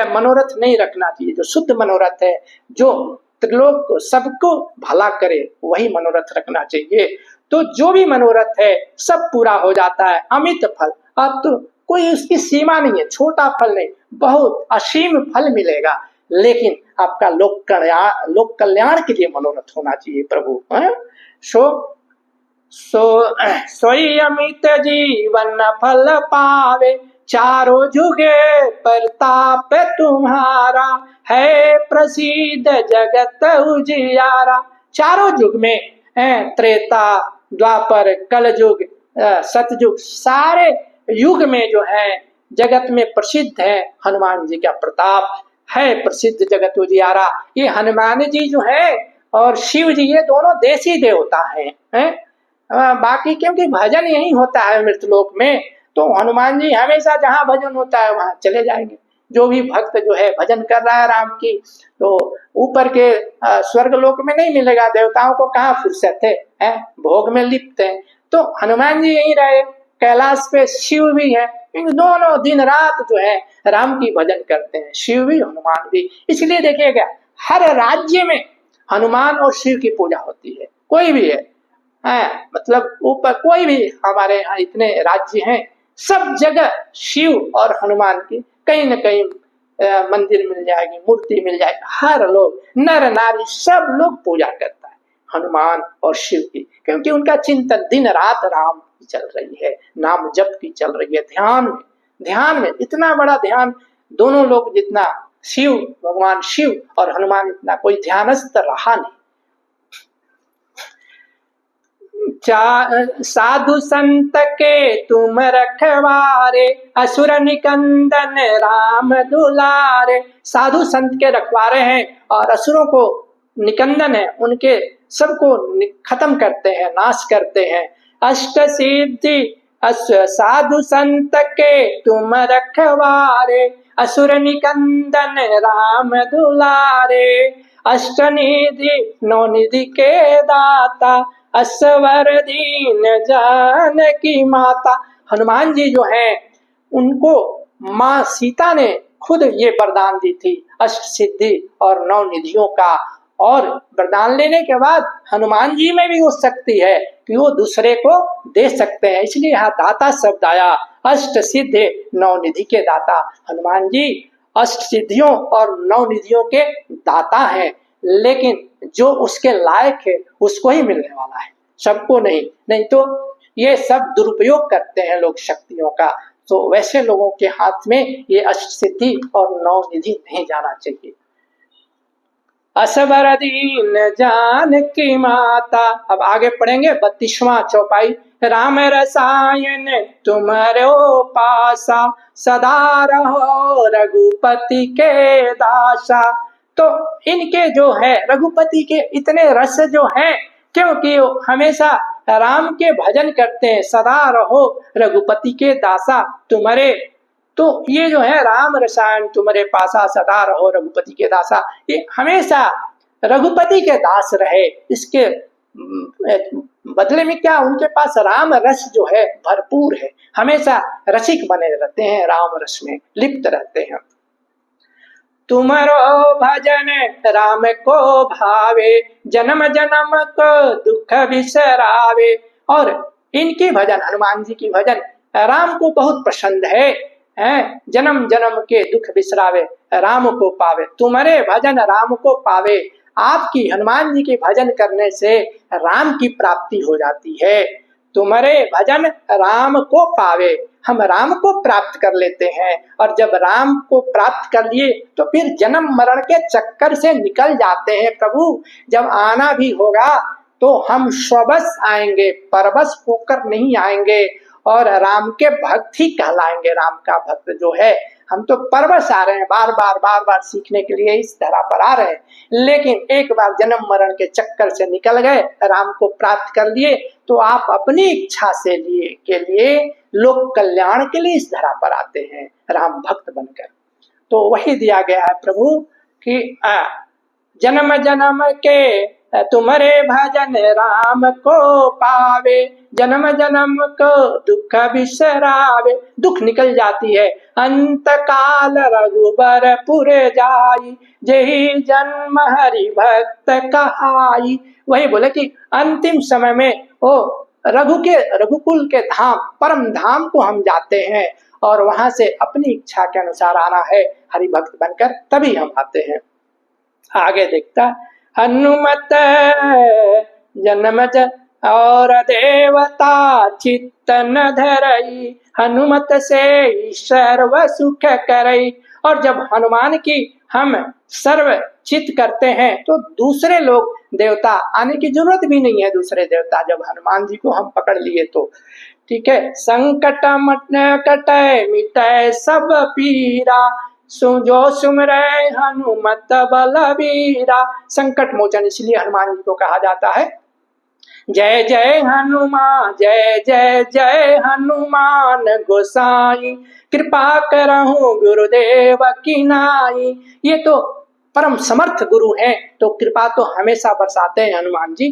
मनोरथ नहीं रखना चाहिए, जो शुद्ध मनोरथ है, जो त्रिलोक को सबको भला करे, वही मनोरथ रखना चाहिए। तो जो भी मनोरथ है सब पूरा हो जाता है। अमित फल, अब तो कोई उसकी सीमा नहीं है, छोटा फल नहीं, बहुत असीम फल मिलेगा, लेकिन आपका लोक कल्याण के लिए मनोरथ होना चाहिए प्रभु। सोई अमित जीवन फल पावे, चारों जुगे प्रताप तुम्हारा, है प्रसिद्ध जगत उजियारा। चारों युग में त्रेता, द्वापर, कलयुग, सतयुग, सारे युग में जो है जगत में प्रसिद्ध है हनुमान जी का प्रताप, है प्रसिद्ध जगत उजियारा। ये हनुमान जी जो है और शिव जी, ये दोनों देसी देवता हैं। बाकी क्योंकि भजन यही होता है मृतलोक में, तो हनुमान जी हमेशा जहाँ भजन होता है वहां चले जाएंगे। जो भी भक्त जो है भजन कर रहा है राम की, तो ऊपर के स्वर्ग लोक में नहीं मिलेगा, देवताओं को कहाँ फुर्सत है, है, भोग में लिप्त हैं। तो हनुमान जी यहीं रहे, कैलाश पे शिव भी है, इन दोनों दिन रात जो है राम की भजन करते हैं, शिव भी हनुमान भी। इसलिए देखिएगा हर राज्य में हनुमान और शिव की पूजा होती है, कोई भी है, मतलब ऊपर कोई भी, हमारे यहाँ इतने राज्य हैं, सब जगह शिव और हनुमान की कहीं न कहीं मंदिर मिल जाएगी, मूर्ति मिल जाएगी। हर लोग, नर नारी सब लोग पूजा करता है हनुमान और शिव की, क्योंकि उनका चिंतन दिन रात राम की चल रही है, नाम जप की चल रही है, ध्यान में इतना बड़ा ध्यान दोनों लोग, जितना शिव, भगवान शिव और हनुमान, इतना कोई ध्यानस्थ रहा नहीं। साधु संत के तुम रखवारे, असुर निकंदन राम दुलारे। साधु संत के रखवारे हैं और असुरों को निकंदन है, उनके सबको खत्म करते हैं, नाश करते हैं। अष्ट सिद्धि साधु संत के तुम रखवारे, असुर निकंदन राम दुलारे। अष्ट निधि नौ निधि के दाता, असवर दीन जानकी माता। हनुमान जी जो हैं उनको माँ सीता ने खुद ये वरदान दी थी, अष्ट सिद्धि और नौ निधियों का। और वरदान लेने के बाद हनुमान जी में भी वो शक्ति है कि वो दूसरे को दे सकते हैं, इसलिए यहाँ दाता शब्द आया। अष्ट सिद्धि नौ निधि के दाता हनुमान जी अष्ट सिद्धियों और नौ निधियों के दाता हैं, लेकिन जो उसके लायक है उसको ही मिलने वाला है, सबको नहीं तो ये सब दुरुपयोग करते हैं लोग शक्तियों का। तो वैसे लोगों के हाथ में ये अष्ट सिद्धि और नौ निधि नहीं जाना चाहिए। असबर दीन जानकी माता। अब आगे पढ़ेंगे 32वां चौपाई। राम रसायन तुम्हारो पासा, सदा रहो रघुपति के दासा। तो इनके जो है रघुपति के इतने रस जो हैं, क्योंकि वो हमेशा राम के भजन करते हैं। सदा रहो रघुपति के दासा तुम्हारे, तो ये जो है राम रसायन तुम्हारे पासा, सदा रहो रघुपति के दासा, ये हमेशा रघुपति के दास रहे। इसके बदले में क्या, उनके पास राम रस जो है भरपूर है, हमेशा रसिक बने रहते हैं, राम रस में लिप्त रहते हैं। तुम्हारो भजन राम को भावे, जन्म जन्म को दुख बिसरावे। और इनकी भजन, हनुमान जी की भजन राम को बहुत पसंद है, जन्म जन्म के दुख बिसरावे, राम को पावे। तुम्हारे भजन राम को पावे, आपकी हनुमान जी के भजन करने से राम की प्राप्ति हो जाती है। तुम्हारे भजन राम को पावे, हम राम को प्राप्त कर लेते हैं, और जब राम को प्राप्त कर लिए तो फिर जन्म मरण के चक्कर से निकल जाते हैं। प्रभु जब आना भी होगा तो हम स्वबस आएंगे, परबस होकर नहीं आएंगे, और राम के भक्त ही कहलाएंगे। राम का भक्त जो है, हम तो परबस आ रहे हैं, बार बार सीखने के लिए इस धरा पर आ रहे हैं, लेकिन एक बार जन्म मरण के चक्कर से निकल गए, राम को प्राप्त कर लिए, तो आप अपनी इच्छा से के लिए लोक कल्याण के लिए इस धरा पर आते हैं राम भक्त बनकर। तो वही दिया गया है प्रभु कि जन्म जन्म के तुम्हारे भजन राम को पावे, जन्म जन्म को दुख बिसरावे। दुख निकल जाती है। अंत काल रघुबर पुर जाई, जेहि जन्म हरि भक्त कहाई। वही बोले कि अंतिम समय में वो रघुकुल के धाम, परम धाम को हम जाते हैं, और वहां से अपनी इच्छा के अनुसार आना है हरि भक्त बनकर, तभी हम आते हैं। आगे देखता, हनुमत जन्म और देवता चित्त न धरई, हनुमत से सर्व सुख करई। और जब हनुमान की हम सर्व चित्त करते हैं तो दूसरे लोग देवता आने की जरूरत भी नहीं है। दूसरे देवता जब हनुमान जी को हम पकड़ लिए तो ठीक है। संकट कटय मिटय सब पीरा, जो सुमरै हनुमत बलबीरा। संकट मोचन इसलिए हनुमान जी को कहा जाता है। जय जय हनुमान, जय जय जय हनुमान गोसाई, कृपा करहु गुरुदेव की नाई। ये तो परम समर्थ गुरु हैं, तो कृपा तो हमेशा बरसाते हैं हनुमान जी।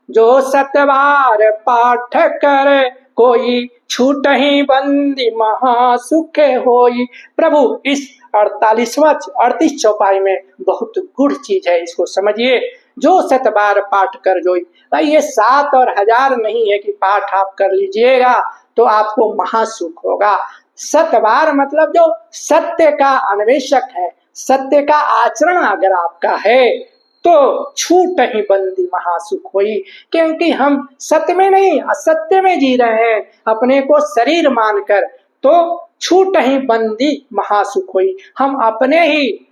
जो सतवार पाठ करे, कोई छूट ही बंदी महासुख होई। प्रभु इस 38 चौपाई में बहुत गुड़ चीज है, इसको समझिए। जो सतबार पाठ कर जोई, भाई ये 7 और 1000 नहीं है कि पाठ आप कर लीजिएगा तो आपको महासुख होगा। सतबार मतलब जो सत्य का अन्वेषक है, सत्य का आचरण अगर आपका है तो छूट ही बंदी महासुख हुई। क्योंकि हम सत्य में नहीं असत्य में जी रहे हैं अपने को शरीर मानकर, तो छूट ही बंदी महासुख हुई। हम अपने ही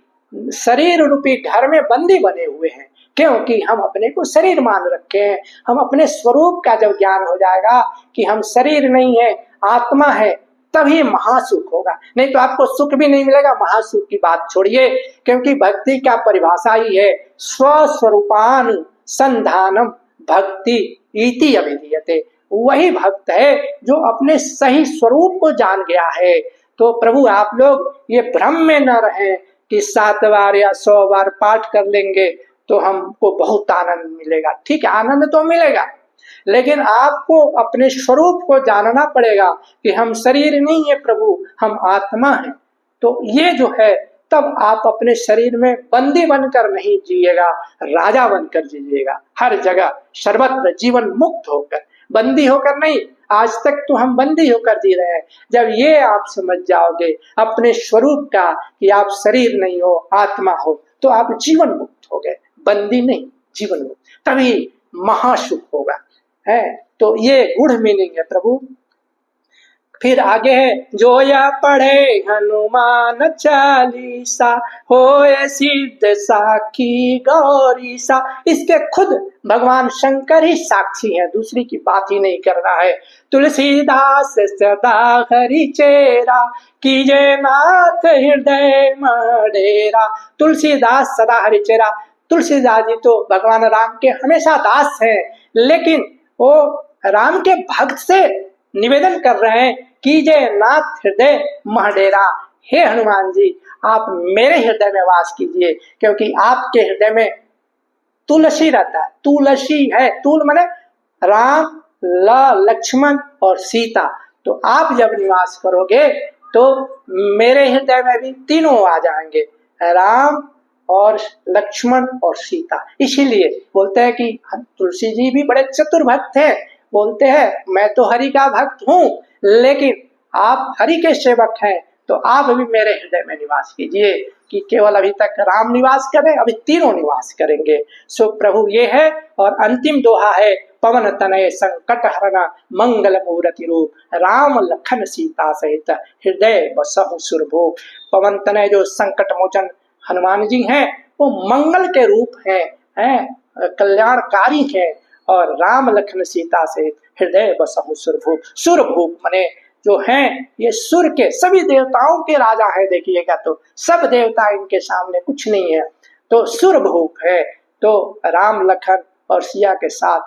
शरीर रूपी घर में बंदी बने हुए हैं, क्योंकि हम अपने को शरीर मान रखे हैं। हम अपने स्वरूप का जब ज्ञान हो जाएगा कि हम शरीर नहीं है आत्मा है, तभी महासुख होगा। नहीं तो आपको सुख भी नहीं मिलेगा, महासुख की बात छोड़िए। क्योंकि भक्ति का परिभाषा ही है स्वस्वरूपानुसंधानम भक्ति इति अभिधीयते। वही भक्त है जो अपने सही स्वरूप को जान गया है। तो प्रभु आप लोग ये भ्रम में न रहें कि 7 बार या 100 बार पाठ कर लेंगे तो हमको बहुत आनंद मिलेगा। ठीक है, आनंद तो मिलेगा, लेकिन आपको अपने स्वरूप को जानना पड़ेगा कि हम शरीर नहीं है प्रभु, हम आत्मा हैं। तो ये जो है, तब आप अपने शरीर में बंदी बनकर नहीं जिएगा, राजा बनकर जिएगा। हर जगह सर्वत्र जीवन मुक्त होकर, बंदी होकर नहीं। आज तक तो हम बंदी होकर जी रहे हैं। जब ये आप समझ जाओगे अपने स्वरूप का कि आप शरीर नहीं हो आत्मा हो, तो आप जीवन मुक्त हो गए, बंदी नहीं, जीवन मुक्त, तभी महासुख होगा। है तो ये गुढ़ मीनिंग है प्रभु। फिर आगे है, जो या पढ़े हनुमान चालीसा होए सिद्ध साखी गौरीसा। इसके खुद भगवान शंकर ही साक्षी हैं, दूसरी की बात ही नहीं करना है। तुलसीदास सदा हरि चेरा, कीजे नाथ हृदय मडेरा। तुलसीदास सदा हरि चेरा। तुलसीदास जी तो भगवान राम के हमेशा दास हैं, लेकिन वो राम के भक्त से निवेदन कर रहे हैं कि जय नाथ हृदय महडेरा। हे हनुमान जी, आप मेरे हृदय में वास कीजिए, क्योंकि आपके हृदय में तुलसी रहता है। तुलसी है, तुल माने राम, लक्ष्मण और सीता। तो आप जब निवास करोगे तो मेरे हृदय में भी तीनों आ जाएंगे, राम और लक्ष्मण और सीता। इसीलिए बोलते हैं कि तुलसी जी भी बड़े चतुर भक्त हैं। बोलते हैं मैं तो हरि का भक्त हूँ, लेकिन आप हरि के सेवक हैं, तो आप भी मेरे हृदय में निवास कीजिए। कि केवल अभी तक राम निवास करें, अभी तीनों निवास करेंगे। सो प्रभु ये है। और अंतिम दोहा है, पवन तनय संकट हरना मंगल मूर्ति रूप, राम लखन सीता सहित हृदय बसहु सुरभूप। पवन तनय जो संकट मोचन हनुमान जी हैं, वो मंगल के रूप हैं, कल्याणकारी हैं। और राम लखन सीता से हृदय बसहु सुरभूप। सुरभूप माने जो हैं ये सुर के सभी देवताओं के राजा है। देखिएगा तो सब देवता इनके सामने कुछ नहीं है, तो सुरभूप है। तो राम लखन और सिया के साथ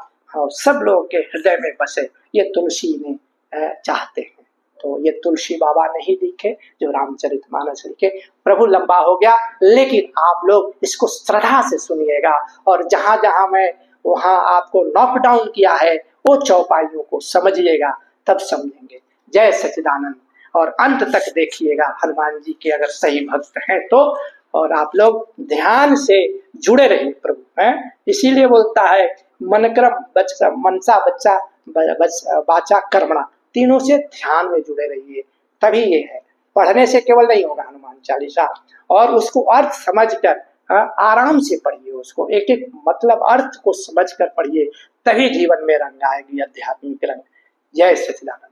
सब लोगों के हृदय में बसे, ये तुलसी ने चाहते हैं। तो ये तुलसी बाबा नहीं लिखे जो रामचरितमानस लिखे। प्रभु लंबा हो गया, लेकिन आप लोग इसको श्रद्धा से सुनिएगा। और जहां जहां मैं वहां आपको नॉकडाउन किया है वो चौपाइयों को समझिएगा, तब समझेंगे। जय सच्चिदानंद। और अंत तक देखिएगा, हनुमान जी के अगर सही भक्त हैं तो। और आप लोग ध्यान से जुड़े रहिए प्रभु हैं। इसीलिए बोलता है मन क्रम बच्चा मनसा बच्चा बाचा कर्मणा, तीनों से ध्यान में जुड़े रहिए, तभी ये है। पढ़ने से केवल नहीं होगा हनुमान चालीसा, और उसको अर्थ समझकर आराम से पढ़िए, उसको एक एक मतलब अर्थ को समझकर पढ़िए, तभी जीवन में रंग आएगी, आध्यात्मिक रंग। जय सच्चिदानंद।